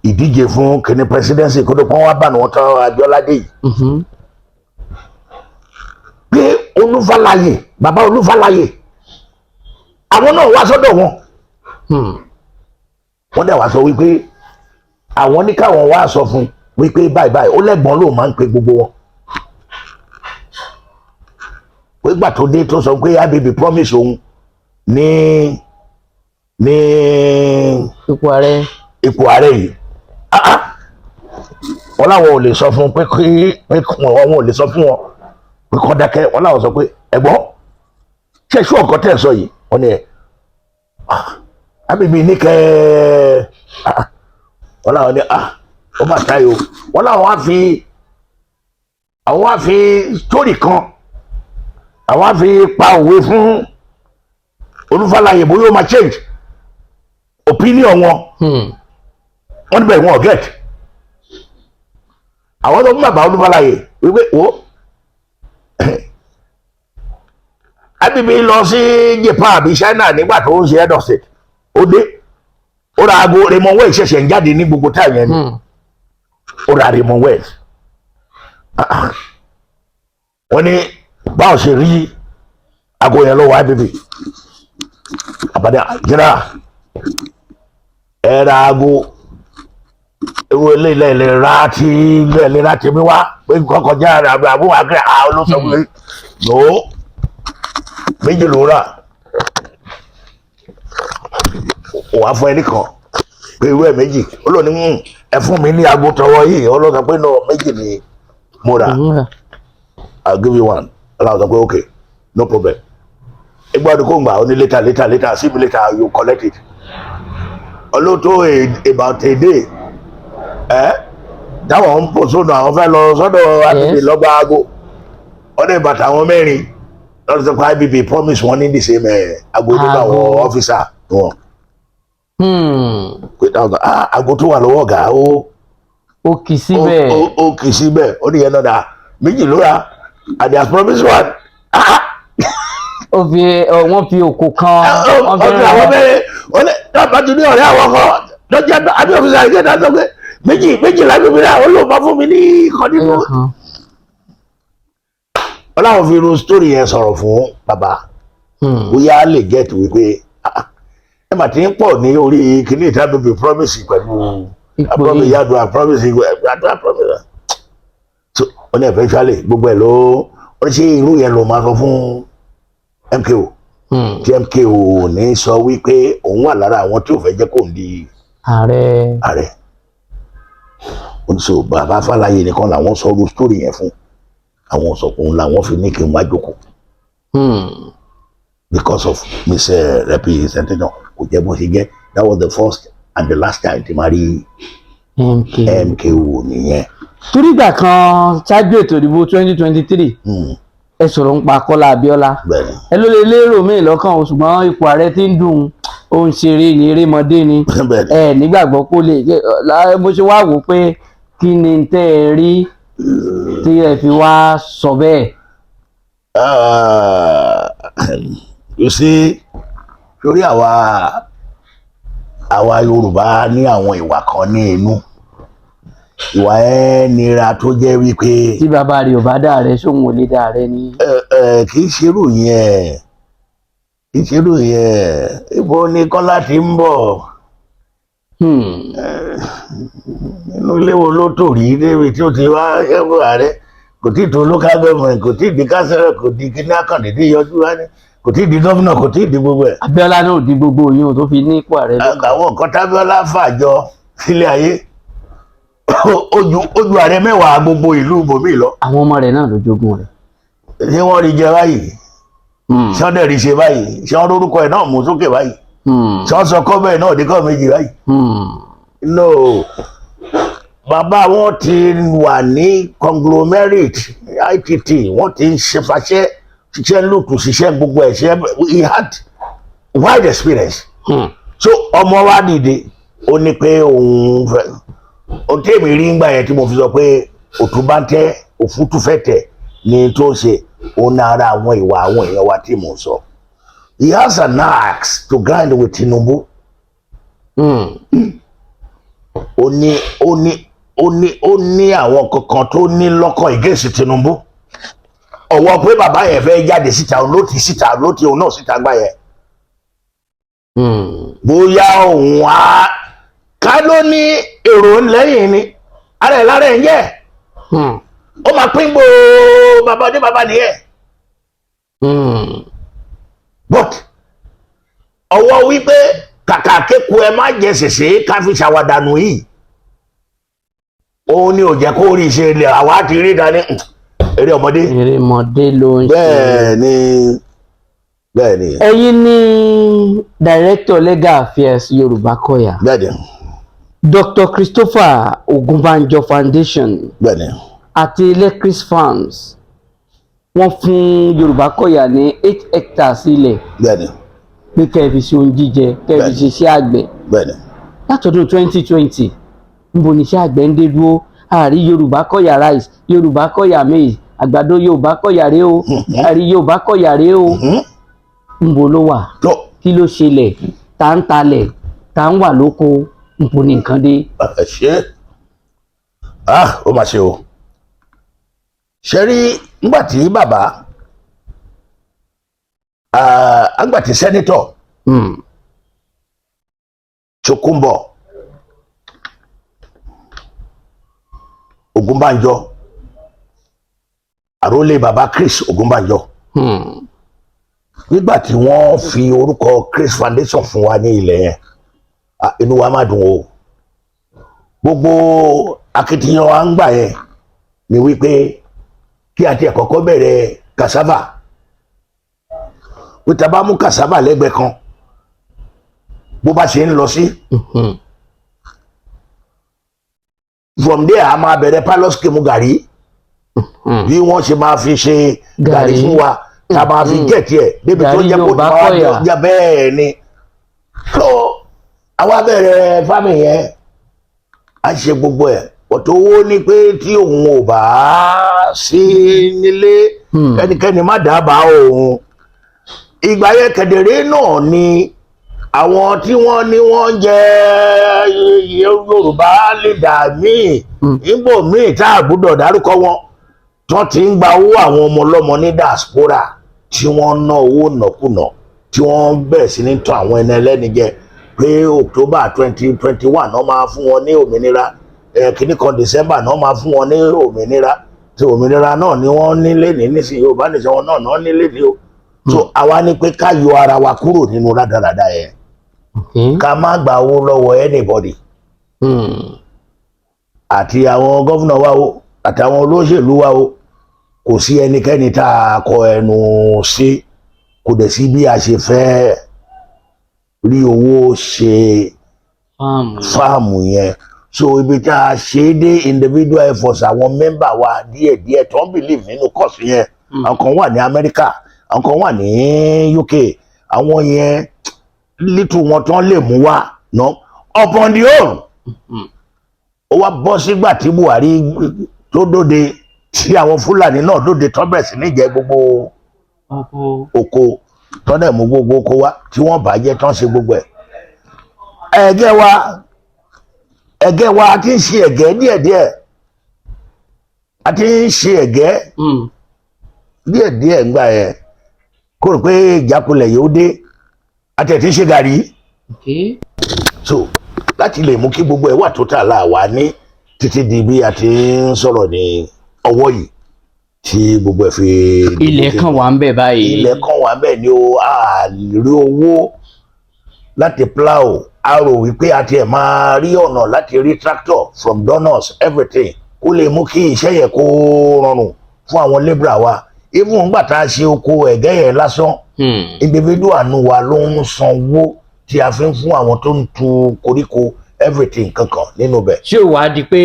ìdíje fún kíní presidency kó tó pọ́n wá bá wọn tán Abiola dé yìí pé Olúfàlàyé bàbá Olúfàlàyé àwọn náà wá sọ́dọ̀ wọn wọ́n dẹ̀ wá sọ wípé àwọn ní káwọn wá sọ fún wípé báyìí ó lẹ́gbọ́n ló máa ń pe gbogbo wọn pé gbà tó dé tó sọ pé ababy promise òun ní ipò ààrẹ yìí wọ́n láwọn ò lè sọ fún pé wọn ò lè sọ fún wọn pé kọ́ dákẹ́ wọ́n láwọn sọ pé ẹ̀gbọ́n ṣe ṣú ọ̀kan tẹ̀ sọ yìí wọ́n ní ẹ̀ ababy ní kẹ́ wọ́n láwọn ní ó mà táyò wọ́n láwọn á fi story kan àwọn á fi pa òwe fún Olúfàlàyé bóyá ó máa change opinion wọn wọ́n níbẹ̀ wọ́n get àwọn tó fún bàbá Olúfàlàyé wípé wo ababy lọ sí Japan àbí China nígbà tó ń ṣe head of state ó dé ó ra aago Raymond Wells ṣẹ̀ṣẹ̀ ń jáde ní gbogbo táyà yẹn ni ó ra Raymond Wells wọ́n ní báwo ṣe rí aago yẹn lọ́wọ́ ababy àbádé jẹ́nà ẹ ra aago ewu eléyìí lè ra tèmi wá pé nǹkan kọjá àbúrò àgbẹ̀ olóṣèlú pé no méjì ló rà wà fún ẹnì kan pé irú ẹ̀ méjì ó lò ní ẹ fún mi ní aago tọwọ́ yìí ó lọ sọ pé no méjì ni mo rà I'll give you one aláwọ̀ sọ pé okay no problem ìgbà ọdún kò ń gbà ó ní later see me later you collect it olóòtú about a day táwọn ń pò sódò àwọn fẹ́ lọ sọ́dọ̀ ababy lọ́gbà aago ọdún ìbàtà àwọn mẹ́rin lọ́dún tó pa ababy promise wọn ní the same aago nínú àwọn ọ́fíìsà wọn. pé táwọn aago tó wà lọ́wọ́ ọ̀gá ó kì í síbẹ̀ ó kì í síbẹ̀ ó ní yẹn náà dà méjì ló ra and as promise one. wọ́n fi òkò kan ọ̀gbìn àwọn mẹ́rin wọ́n lè dábàá tún ní ọ̀rẹ́ àwọn kan lọ́jà àbí ọ̀fíìsì àìjẹ́ náà sọ pé méjì lágbègbè náà ó lò bá fún mi ní ìkan nínú. wọ́n láwọn fi irun story yẹn sọ̀rọ̀ fún bàbá bóyá lè get wípé ẹ mà ti ń pọ̀ ní orí kíní ìta baby promise pẹ̀lú ipò promise yìí. yàtọ̀ I promise you I promise. So ó ní eventually gbogbo ẹ̀ ló ó ní ṣe irú yẹn ló máa sọ fún MKO tí MKO ní sọ wípé òun wà lára àwọn tí ò fẹ́ jẹ́ kó ń di ààrẹ. So bàbá Fáláyé nìkan làwọn sọ ọrú story yẹn fún àwọn sọkùn làwọn fi ní kí n wá jókòó because of misrepresentation kò jẹ́ bó ṣe jẹ́ that was the first and the last time tí máa rí MKO nìyẹn. torí ìgbà kan ṣáájú ètò ìdìbò 2023 ẹ sọ̀rọ̀ ń pa Kọ́lá Abíọ́lá ẹ ló lè lérò míì lọ́kàn o ṣùgbọ́n ipò ààrẹ tí ń dùn ó ń ṣeré ní erémọdé ni ẹ nígbàgbọ́ kó lè bó ṣe wá wò pé kí ni tẹ́ ẹ rí tí ẹ fi wá sọ bẹ́ẹ̀. You see lórí àwa Yorùbá ní àwọn ìwà kan ní inú ìwà ẹ nira tó jẹ́ wípé. tí bàbá rẹ̀ ò bá dà rẹ sóhun ò lè dà rẹ ni. kì í ṣerú yẹn ibo ni Kọ́lá ti ń bọ̀ nínú ilé wo ló tò rí débi tí ó ti wá ṣẹ́gun ààrẹ kò tí ì tó local government kò tí ì di kánsẹ́rọ̀ kò di kíní àkàndédé yọjú wá ní kò tí ì di gómìnà kò tí ì di gbogbo ẹ̀. Abíọ́lá náà ò di gbogbo yín o tó fi ní ipò ààrẹ lónìí. àwọn nǹkan tábíọ́lá fàjọ sílé ayé ojú ààrẹ mẹ́wàá gbogbo ìlú bòmí lọ. àwọn ọmọ rẹ̀ náà ló jogún rẹ̀. ṣé wọ́n rí jẹ báyìí ṣé wọ́n dẹ̀ rí ṣe báyìí ṣé wọ́n lórúkọ ẹ̀ náà mú sókè báyìí ṣé wọ́n sọ kọ́bẹ̀ náà dé kọ́ méjì báyìí. no bàbá wọn ti wà ní conglomerate ITT wọ́n ti ń ṣiṣẹ́ lókun ṣiṣẹ́ gbogbo ẹ̀ ṣe he had wide experience. so ọmọ wa dìde ó ní pé òun fẹ́ o tèmi rí ngbà yẹn tí mo fi sọ pé òtún bá ń tẹ òfútù fẹ́ tẹ̀ ní tó ṣe ó ní ara àwọn ìwà àwọn èèyàn wa tí mò ń sọ. He has an axe to grind with Tinubu. ó ní àwọn kankan tó ní lọ́kàn against Tinubu. ọwọ́ pé bàbá yẹn fẹ́ jáde síta ló ti òun náà síta gbà yẹn. bóyá òun á ká ló ní èrò lẹ́yìn ni ara ẹ̀ lára ẹ̀ ń yẹ ó máa pín gbò bàbá dé bàbá nìyẹn. but ọwọ́ wípé kàkà kéku ẹ má jẹ ṣèṣe ká fi ṣàwádànù yìí ó ní ò jẹ́ kó rí iṣẹ́ ilẹ̀ àwa ti rí dání eré ọmọdé. eré ọmọdé ló ń ṣe. bẹ́ẹ̀ ni. ẹ̀yin ni director legal affairs Yoruba Ko'ya. bẹ́ẹ̀ ni. Dr. Christopher Ogunbanjo Foundation bẹ́ẹ̀ni àti Electric Farms wọ́n fún Yoruba Ko'ya ní 8 hectares ilẹ̀ bẹ́ẹ̀ni pé kẹ́ẹ̀fì sí ohun jíjẹ kẹ́ẹ̀fì sí iṣẹ́ àgbẹ̀ bẹ́ẹ̀ni látọdún 2020 níbo ni iṣẹ́ àgbẹ̀ ń dé dúró àrí Yoruba Ko'ya rice Yoruba Ko'ya maize àgbàdo Yoruba Ko'ya rèé o àrí Yoruba Ko'ya rèé o níbo ló wà kí ló ṣẹlẹ̀ tá ń talẹ̀ tá ń wà lóko níbo ni nǹkan dé. ṣe ó mà ṣe o ṣe rí nígbà tí bàbá àgbà tí sẹ́nítọ̀ Tokunbo Ogunbanjo àrólé bàbá Chris Ogunbanjo nígbà tí wọ́n fi orúkọ Chris Foundation fún wa ní ilẹ̀ yẹn inú wa máa dùn o gbogbo akitiyan wa ń gbà yẹn ni wípé kí àti ẹ̀kọ́kọ́ bẹ̀rẹ̀ cassava wíta bá mú cassava lẹ́gbẹ̀ẹ́ kan bó bá ṣe ń lọ sí from there a máa bẹ̀rẹ̀ pilot scheme gàrí bí wọ́n ṣe máa fi ṣe gàrí fún wa tá a máa fi gẹ̀ẹ́tì ẹ̀ débi tó jẹ́ kó máa jẹ́ bẹ́ẹ̀ ni so àwa bẹ̀rẹ̀ fámì yẹn a ṣe gbogbo ẹ̀ ọ̀tọ̀ owó ni pé tí òun ò bá sí nílé ẹnikẹ́ni má dábàá òun ìgbà yẹn kedere náà ni àwọn tí wọ́n ní wọ́n jẹ́ Yorùbá leader míì níbo míì tá a gbọ́dọ̀ dárúkọ wọn tó ti ń gba owó àwọn ọmọ ọlọ́mọ ní diaspora tí wọ́n ná owó nàkúnà tí wọ́n bẹ̀rẹ̀ sí ní tàn àwọn ẹni ẹlẹ́ni jẹ pé October 2021 náà máa fún wọn ní òmìnira kìíní kan December náà máa fún wọn ní òmìnira tí òmìnira náà ni wọ́n nílé ní nísìnyí Yorùbá nìṣẹ́ wọn náà nílé ní o so àwa ní pé ká yọ ara wa kúrò nínú rádaràda yẹn ká má gba owó lọ́wọ́ anybody àti àwọn gómìnà wa o àtàwọn olóṣèlú wa o kò sí ẹnikẹ́ni tá a kọ ẹnu sí kò dẹ̀ sí bí a ṣe fẹ́ rí owó ṣe fáàmù yẹn so ibi tá a ṣe dé individual efforts àwọn mẹ́mbà wa díẹ̀díẹ̀ tó ń believe nínú course yẹn àwọn kan wà ní Amẹ́ríkà àwọn kan wà ní UK àwọn yẹn little wọn tán lè mú wá ná upon the whole ó wá bọ́ sígbà tí Buhari tó dóde tí àwọn Fúlàní náà dóde tán bẹ̀rẹ̀ sí ní jẹ gbogbo oko tán dẹ̀ mú gbogbo oko wá tí wọ́n bàjẹ́ tán ṣe gbogbo ẹ̀ ẹ̀gẹ́ wa a ti ń ṣe ẹ̀gẹ́ díẹ̀díẹ̀ a ti ń ṣe ẹ̀gẹ́ díẹ̀díẹ̀ ńgbà yẹn kó rò pé ìjákulẹ̀ yóò dé a tẹ̀ tí ń ṣe gàrí so láti lè mú kí gbogbo ẹ̀ wà tó tà láàwá ní títí di bí a ti ń sọ̀rọ̀ ní ọwọ́ yìí tí gbogbo ẹ̀ fi. ilẹ̀ kan wà ń bẹ̀ báyìí. ilẹ̀ kan wà ń bẹ̀ ni ó a rí owó láti plow a rò wípé a tiẹ̀ máa rí ọ̀nà láti rí tractor from donors everything kó lè mú kí iṣẹ́ yẹn kó rọrùn fún àwọn labourer wa even nígbà tá a ṣe oko ẹ̀gẹ́ yẹn lásán individual nu wa ló ń sanwó tí a fi ń fún àwọn tó ń tu koríko everything kankan nínú bẹ̀. ṣé ò wá di pé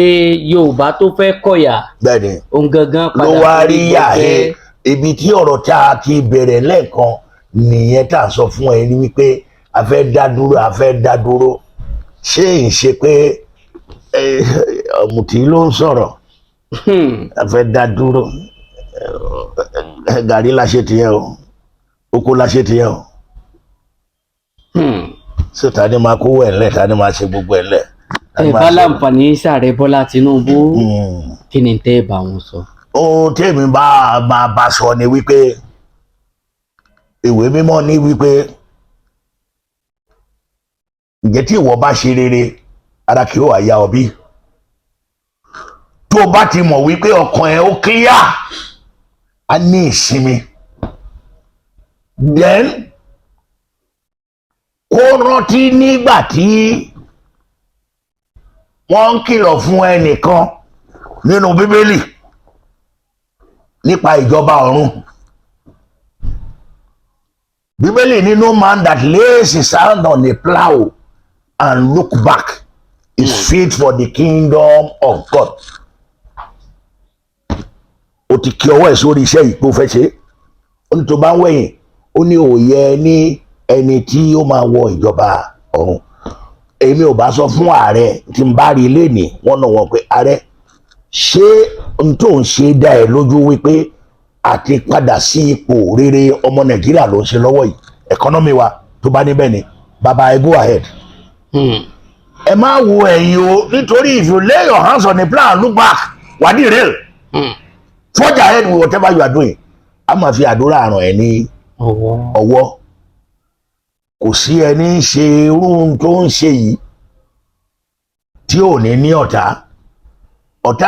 Yorùbá tó fẹ́ kọ̀yà. bẹ́ẹ̀ni òun gangan padà ló wá rí yàhẹ́ ibi tí ọ̀rọ̀ tá a ti bẹ̀rẹ̀ lẹ́ẹ̀kan nìyẹn tá a sọ fún ẹ ní wípé a fẹ́ dá dúró ṣé ń ṣe pé ọ̀mùtí ló ń sọ̀rọ̀ a fẹ́ dá dúró gàrí la ṣe tiyẹn o oko la ṣe tiyẹn o so ta ni máa kówó ẹ̀ lẹ̀ ta ni máa ṣe gbogbo ẹ̀ lẹ̀. ẹ bá láǹfààní sààrẹ Bọ́lá Tinubu kí ni tẹ́ ẹ bá wọn sọ. ohun tèmi bá sọ ni wípé ìwé mímọ́ ní wípé ǹjẹ́ tí ìwọ bá ṣe rere ara kì ó wá yá ọ bí tó bá ti mọ̀ wípé ọkàn ẹ ó clear á ní ìsinmi then kó rántí nígbà tí wọ́n ń kìlọ̀ fún ẹnìkan nínú Bíbélì nípa ìjọba ọ̀run. Bíbélì ní no man that lays his hand on a plow and look back is fit for the kingdom of God. O ti kí ọwọ́ ẹ̀ sórí iṣẹ́ yìí pé ó fẹ́ ṣe. Ó ní tó bá ń wẹ̀yìn, ó ní òye ní ẹni tí ó máa wọ ìjọba ọ̀run. Èmi ò bá sọ fún ààrẹ tí n bá rí ilé ní wọ́n náà wọ́n pé ààrẹ ṣé n tó ń ṣe dá ẹ lójú wípé àti padà sí ipò rere ọmọ Nàìjíríà ló ń ṣe lọ́wọ́ yìí ẹ̀kọ́nọ́mì wa tó bá níbẹ̀ ni baba ẹ go ahead. Ẹ má wo ẹ̀yìn o nítorí if you lay your hands on a plan look back wà ní rail forge ahead with whatever you are doing. A máa fi àdúrà ràn ẹ́ ní ọwọ́ kò sí ẹni ṣe irú tó ń ṣe yìí tí ò ní ọ̀tá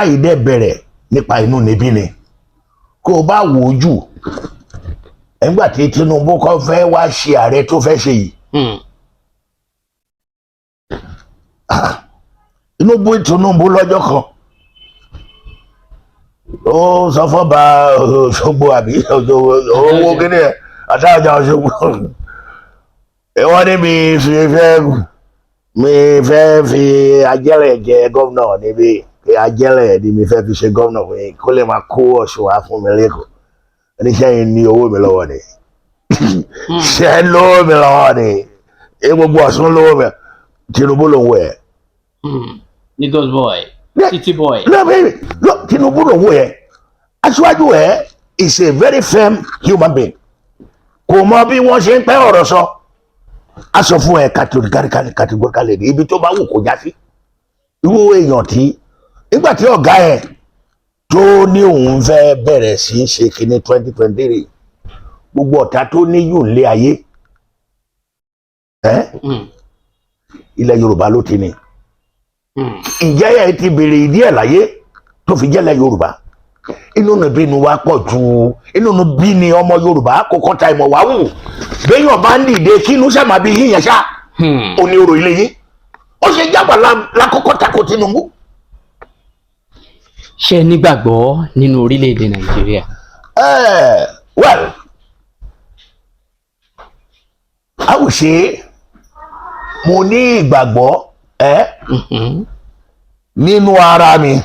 yìí dẹ̀ bẹ̀rẹ̀ nípa inú níbí ni kó o bá wò ó jù nígbà tí Tinubu kọ́ fẹ́ wá ṣe ààrẹ tó fẹ́ ṣe yìí Tinubu lọ́jọ́ kan ó sọ fọ́ba Òṣogbo àbí owó kíní ẹ̀ àtàjà Òṣogbo wọ́n ní mi fẹ́ fi ajẹ́rẹ̀ jẹ gómìnà níbi ajẹ́rẹ̀ ni mi fẹ́ fi ṣe gómìnà fún yín kó lè máa kó Ọ̀ṣun wá fún mi lẹ́kọ̀ọ́ oníṣẹ́ yìí ní owó mi lọ́wọ́ ni ṣe lówó mi lọ́wọ́ ni gbogbo Ọ̀ṣun lówó mi Tinubu ló ń wọ̀ ẹ́. Lagos boy city boy. Look, Tinubu ló ń wọ̀ ẹ́ aṣíwájú ẹ̀ is a very firm human being kò mọ bí wọ́n ṣe ń pẹ́ ọ̀rọ̀ sọ a sọ fún ẹ categorically ní ibi tó bá wù kó já sí irú èèyàn tí nígbà tí ọ̀gá ẹ̀ tó ní òun fẹ́ bẹ̀rẹ̀ sí í ṣe kíní 2023 gbogbo ọ̀tá tó ní yùn lé ayé ilẹ̀ Yorùbá ló ti ní. Ǹjẹ́ ẹ ti béèrè ìdí ẹ̀ láyé tó fi jẹ́lẹ̀ Yorùbá? Inú níbí ni wá pọ̀ ju inú níbí ni ọmọ Yorùbá kò kọ́ta ìmọ̀ wá wù béèyàn bá ń dìde kí inú sàmà bí yíyan ṣá òní orò ilé yín ó ṣe jábà lákòókò tako Tinubu. Ṣé ẹ nígbàgbọ́ nínú orílẹ̀-èdè Nàìjíríà? Well, I would say mo ní ìgbàgbọ́ nínú ara mi,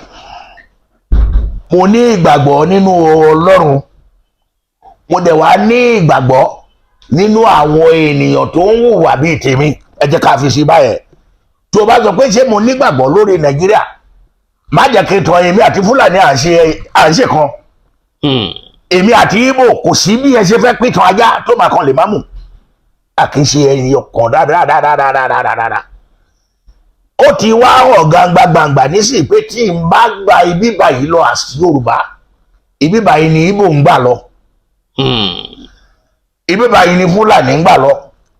mo ní ìgbàgbọ́ nínú Ọlọ́run, mo dẹ̀ wá ní ìgbàgbọ́ nínú àwọn ènìyàn tó ń hùwà bíi tèmi. Ẹ jẹ́ ká fi sí báyẹn. Tó o bá sọ pé ṣé mo nígbàgbọ́ lórí Nàìjíríà, má jẹ́ kí n tọ́ èmi àti Fúlàní à ń ṣe kan. Èmi àti Ìgbò kò sí bí ẹ ṣe fẹ́ pìtàn ajá tó máa kan lè má mú. A kì í ṣe ẹyin ọkàn dáadáa. Ó ti wá hàn gbangba nísìnyí pé tí n bá gba ibi báyìí lọ àti Yorùbá, ibi báyìí ni Ìgbò ń gbà lọ, ibi báyìí ni Fúlàní ń gbà lọ,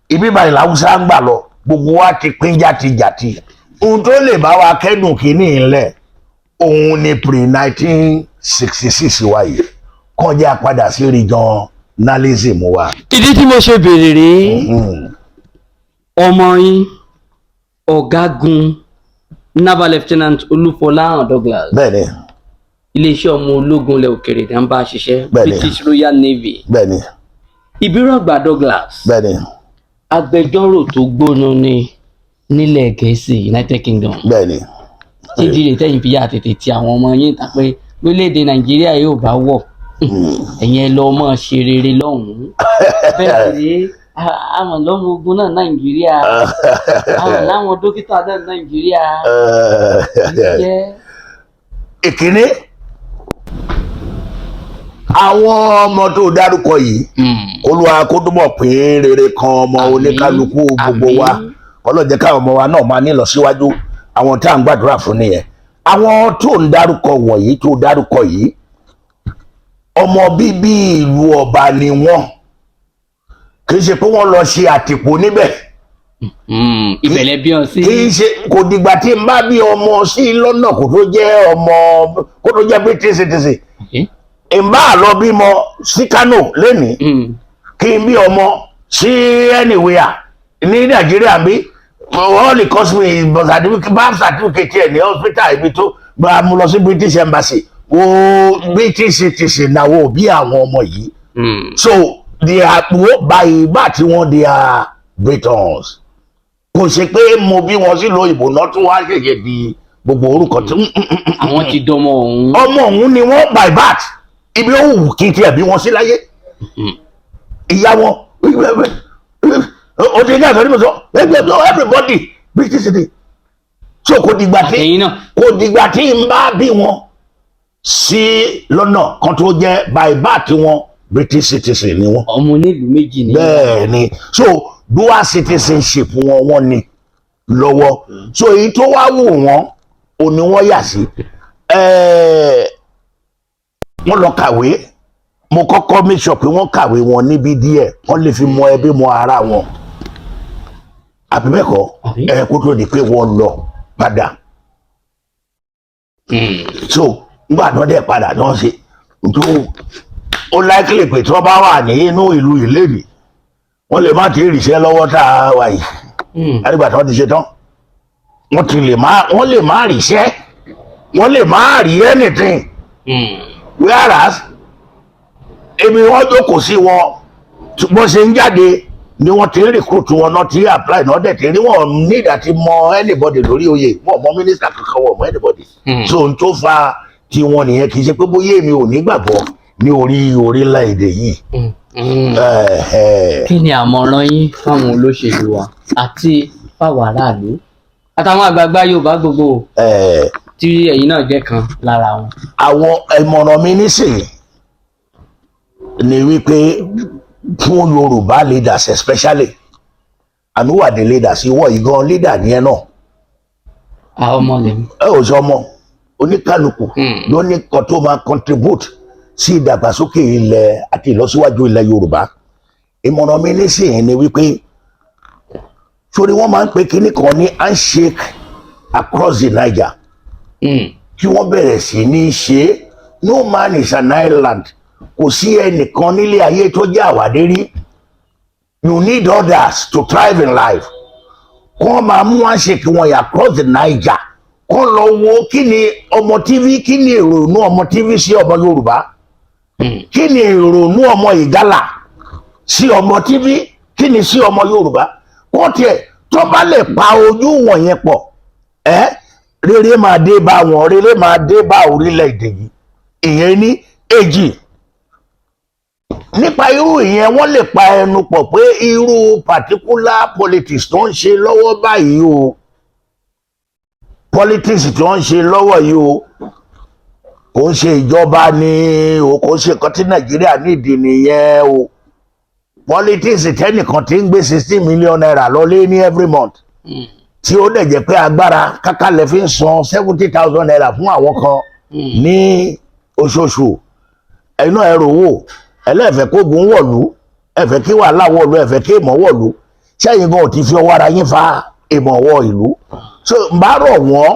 ibi báyìí làwùsá ń gbà lọ. Gbogbo wa ti pín jàtijàti. Ohun tó lè bá wa kẹ́dùn kínní ńlẹ̀ òun ni pre-1966 wa yìí kọjá padà sí regionalism wa. Ìdí tí mo ṣe béèrè rèé, ọmọ yín ọ̀gágun naval lieutenant Olúfọláhàn Douglas. Bẹ́ẹ̀ni. Iléeṣẹ́ ọmọ ológun ilẹ̀ òkèrè ní à ń bá ṣiṣẹ́. Bẹ́ẹ̀ni. British Royal Navy. Bẹ́ẹ̀ni. Ìbírọ̀gbà Douglas. Bẹ́ẹ̀ni. Agbẹjọ́rò tó gbóná ní nílẹ̀ Gẹ̀ẹ́sì United Kingdom. Bẹ́ẹ̀ni. Tí ìdílé tẹ́yìn fi yà tètè ti àwọn ọmọ yín ta pé lórílẹ̀‐èdè Nàìjíríà yóò bá wọ̀ ẹ̀yin ẹ lọ mọ́ ṣe rere lọ́hùn-ún. Bẹ́ẹ̀ ni àwọn lọ́mọ ogun náà Nàìjíríà, àwọn láwọn dókítà náà Nàìjíríà. Ìkíní, àwọn ọmọ tó dárúkọ yìí Olúwa kó túbọ̀ pín rere kan ọmọ oníkálukú gbogbo wa, ọlọ́jẹ́ káwọn ọmọ wa náà máa ní ìlọsíwájú. Àwọn tá à ń gbàdúrà fún nìyẹn. Àwọn tó ń dárúkọ wọ̀nyí tó dárúkọ yìí ọmọ bíbí ìlú ọba ni wọ́n, kì í ṣe pé wọ́n lọ ṣe àtìpó níbẹ̀. Ìbẹ̀lẹ̀ bí ọ sí. Kì í ṣe kò dìgbà tí n bá bí ọmọ sí lọ́nà kó tó jẹ́ ọmọ kó tó jẹ́ British citizen. N bá lọ bímọ sí Kano lénìí kí n bí ọmọ sí anywhere ní Nàìjíríà bí wọ́n lè cost me birth certificate ẹ̀ ní hospital ibi tó bá mú lọ sí British embassy wo British citizen náà wo bí àwọn ọmọ yìí. So they are báyìí bá tí wọ́n they are Britons. Kò ṣe pé mo bí wọn sí lóyìnbó náà tún wá ṣẹ̀ṣẹ̀ di gbogbo orúkọ tí. Àwọn ti dọmọ ọ̀hún. Ọmọ ọ̀hún ni wọ́n by birth. Ibi ó wù kí n tiẹ̀ bí wọn sí láyé. Ìyá wọn ó ti ní àgbẹ̀rẹ̀ mi sọ everybody British citizen. So kò dìgbà tí n bá bí wọn sí lọ́nà kan tó jẹ́ by birth wọn British citizen ni wọn. Ọmọ onílùú méjì ni. Bẹ́ẹ̀ ni, so dual citizenship wọn ní lọ́wọ́. So èyí tó wá wù wọ́n ò ní wọ́n yà sí. Wọ́n lọ kàwé, mo kọ́kọ́ make sure pé wọ́n kàwé wọn níbi díẹ̀ wọ́n lè fi mọ ẹbí mọ ara wọn. Àbí bẹ́ẹ̀ kọ́ kó tó di pé wọ́n lọ padà. So nígbà tó dẹ̀ padà náà ṣe ó likely pé tí wọ́n bá wà ní inú ìlú ìlédè wọ́n lè má ti ríṣẹ́ lọ́wọ́ tá a wà yìí nígbà tí wọ́n ti ṣe tán wọ́n lè má ríṣẹ́, wọ́n lè má rí anything. Whereas èmi wọ́n jókòó sí wọn bó ṣe ń jáde ni wọ́n ti recruit wọn náà ti apply náà dẹ̀ ti rí wọn need àti mọ anybody lórí oyè wọn mọ minister kankan wọn mọ anybody. So n tó fa tí wọn nìyẹn kì í ṣe pé bóyá èmi ò nígbàgbọ́ ní orílẹ̀-èdè yìí. Kí ni àmọ̀ràn yín fáwọn olóṣèlú wa àti fáwọn aráàlú àtàwọn àgbààgbà Yorùbá gbogbo tí ẹ̀yin náà jẹ́ kan lára wọn? Àwọn ìmọ̀ràn mi nísìnyí ni wípé fún Yorùbá leaders especially and who are the leaders ìwọ ìgan leader ni ẹ náà. Àwọn ọmọ lèmi. Ẹ ò sọ ọmọ oníkálukú ló ní kan tó máa contribute sí ìdàgbàsókè ilẹ̀ àti ìlọsíwájú ilẹ̀ Yorùbá. Ìmọ̀ràn mi nísìnyí ni wípé sórí wọ́n máa ń pe kinní kan ní handshake across the Niger kí wọ́n bẹ̀rẹ̀ sí ní ṣe no man is an island kò sí ẹnìkan nílé ayé tó jẹ́ àwádé rí you need others to thrive in life kọ́ máa mú handshake wọn yà across the Niger kọ́ lọ wo kí ni ọmọ TV kí ni ìrònú ọmọ TV sí ọmọ Yorùbá kí ni ìrònú ọmọ Ìgálà sí ọmọ TV kí ni sí ọmọ Yorùbá kọ́ tiẹ̀ tó bá lè pa ojú wọ̀nyẹn pọ̀ rere máa dé bá wọn rere máa dé bá orílẹ̀-èdè yìí ìyẹn ní èjì nípa irú ìyẹn wọ́n lè pa ẹnu pọ̀ pé irú particular politics tó ń ṣe lọ́wọ́ báyìí o politics tó ń ṣe lọ́wọ́ yìí o kò ń ṣe ìjọba ni o kò ń ṣe nǹkan tí Nàìjíríà nídìí nìyẹn o politics tẹ́nìkan tí ń gbé 16 million naira lọlé ní every month tí ó dẹ̀ jẹ́ pé agbára kákàlẹ̀ fi ń san 70,000 naira fún àwọn kan ní oṣooṣù ẹ̀yin náà ẹ̀rọ owó ẹlẹ́fẹ̀ẹ́ kógun wọ̀lú ẹ̀fẹ̀ kí wàhálà wọ̀lú ẹ̀fẹ̀ kí ìmọ̀ wọ̀lú sẹ́yìn gan ò ti fi ọwọ́ ara yín fa ìmọ̀ wọ ìlú so n bá rọ̀ wọ́n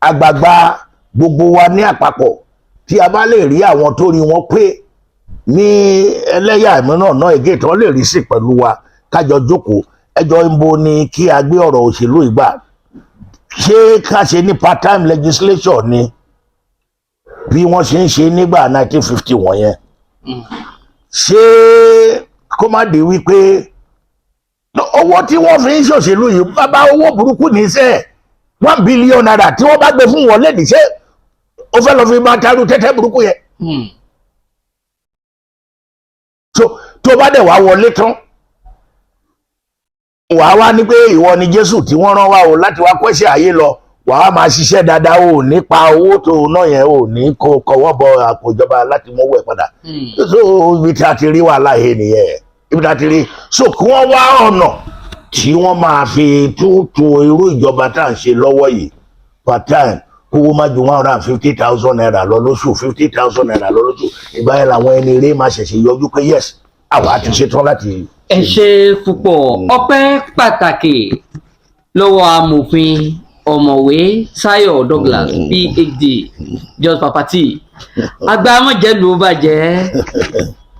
àgbààgbà gbogbo wa ní àpapọ̀ tí a bá lè rí àwọn tó rí wọn pé ní ẹlẹ́yà mìíràn náà ègé tí wọ́n lè rí sí pẹ̀lú wa kájọ jókòó ẹjọ́ ń bo ni kí a gbé ọ̀rọ̀ òṣèlú ìgbà ṣé ká ṣe ní part time legislation ni bí wọ́n ṣe ń ṣe nígbà 1950 wọ̀nyẹn ṣé kó má di wípé owó tí wọ́n fi ń ṣòṣèlú yìí bàbá owó burúkú ní sẹ́ 1 billion naira tí wọ́n bá gbé fún wọn lẹ́dí ṣé ó fẹ́ lọ fi máa tarú tẹ́tẹ́ burúkú yẹn tó bá dẹ̀ wá wọlé tán wàá wá ní pé ìwọ ni Jésù tí wọ́n rán wá o láti wá kọ́ṣẹ́ ayé lọ wàá máa ṣiṣẹ́ dáadáa o nípa owó tó ná yẹn o ní kó kọwọ́ bọ àpò ìjọba láti mọ́wọ́ ẹ̀ padà so ibi tí a ti rí wàhálà yẹn nìyẹn ibi tí a ti rí so kí wọ́n wá ọ̀nà tí wọ́n máa fi tuntun irú ìjọba tá à ń ṣe lọ́wọ́ yìí part time kówó má ju 150,000 naira lọ lóṣù 50,000 naira lọ lóṣù ìgbà yẹn làwọn ẹni eré máa ṣẹ̀ṣẹ̀ yọjú pé yes àwa ti ṣetán láti. ẹ ṣe púpọ̀ ọpẹ́ pàtàkì lọ́wọ́ amòfin ọ̀mọ̀wé Ṣayọ̀ Douglas PhD just papati agbámọ̀jẹ̀lú bàjẹ́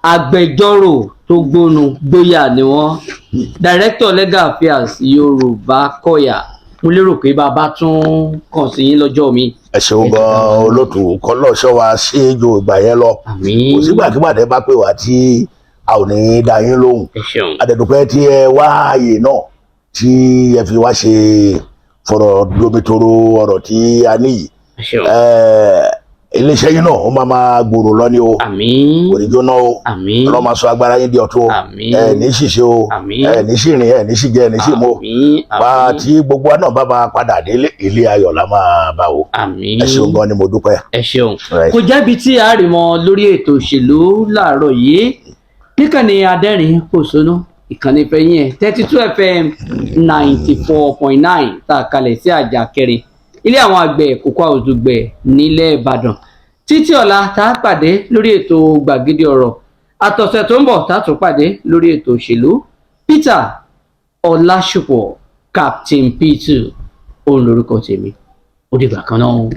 agbẹjọ́rò tó gbónú gbóyà ni wọ́n Director Legal Affairs Yoruba Ko'ya mo lérò pé bàbá tún kàn sí yín lọ́jọ́ mi. ẹ ṣeun gan olótù kọlọ́ọ̀ṣọ́ wa ṣe é ju ìgbà yẹn lọ kò sígbàkigbà tẹ́ bá pè wá tí a ò ní dá yín lóhùn adẹ̀dùpẹ́ tí ẹ wá ààyè náà tí ẹ fi wá ṣe fọ̀rọ̀ domitoro ọ̀rọ̀ tí a níyì iléeṣẹ́ yín náà ó máa gbòòrò lọ ní o kò ní jóná o ọlọ́run máa sọ agbára yín di ọ̀tun o ẹ ní ṣìṣe o ẹ ní ṣìrìn ẹ ní ṣìjẹ ẹ ní ṣìmọ bá tí gbogbo wa náà bá máa padà délé ilé ayọ̀ la máa bá o ẹ ṣeun gan ni mo dúpẹ́. ẹ ṣeun kò jẹ́bi tí a rí mọ lórí ètò òṣèlú láàárọ̀ yìí níkànnì adẹ́rìn pòṣónú ìkànnì fẹ̀yìn ẹ̀ 32 FM 94.9 tá a kalẹ̀ sí àjà kẹrin ilé àwọn àgbẹ̀ kókó àwùjọgbẹ̀ nílẹ̀ Ìbàdàn títí ọ̀la tá a pàdé lórí ètò gbàgede ọ̀rọ̀ àtọ̀sẹ̀ tó ń bọ̀ tá a tún pàdé lórí ètò òṣèlú Peter Ọlásùpọ̀ Captain P2 òun lórúkọ tèmi ó dìgbà kan náà.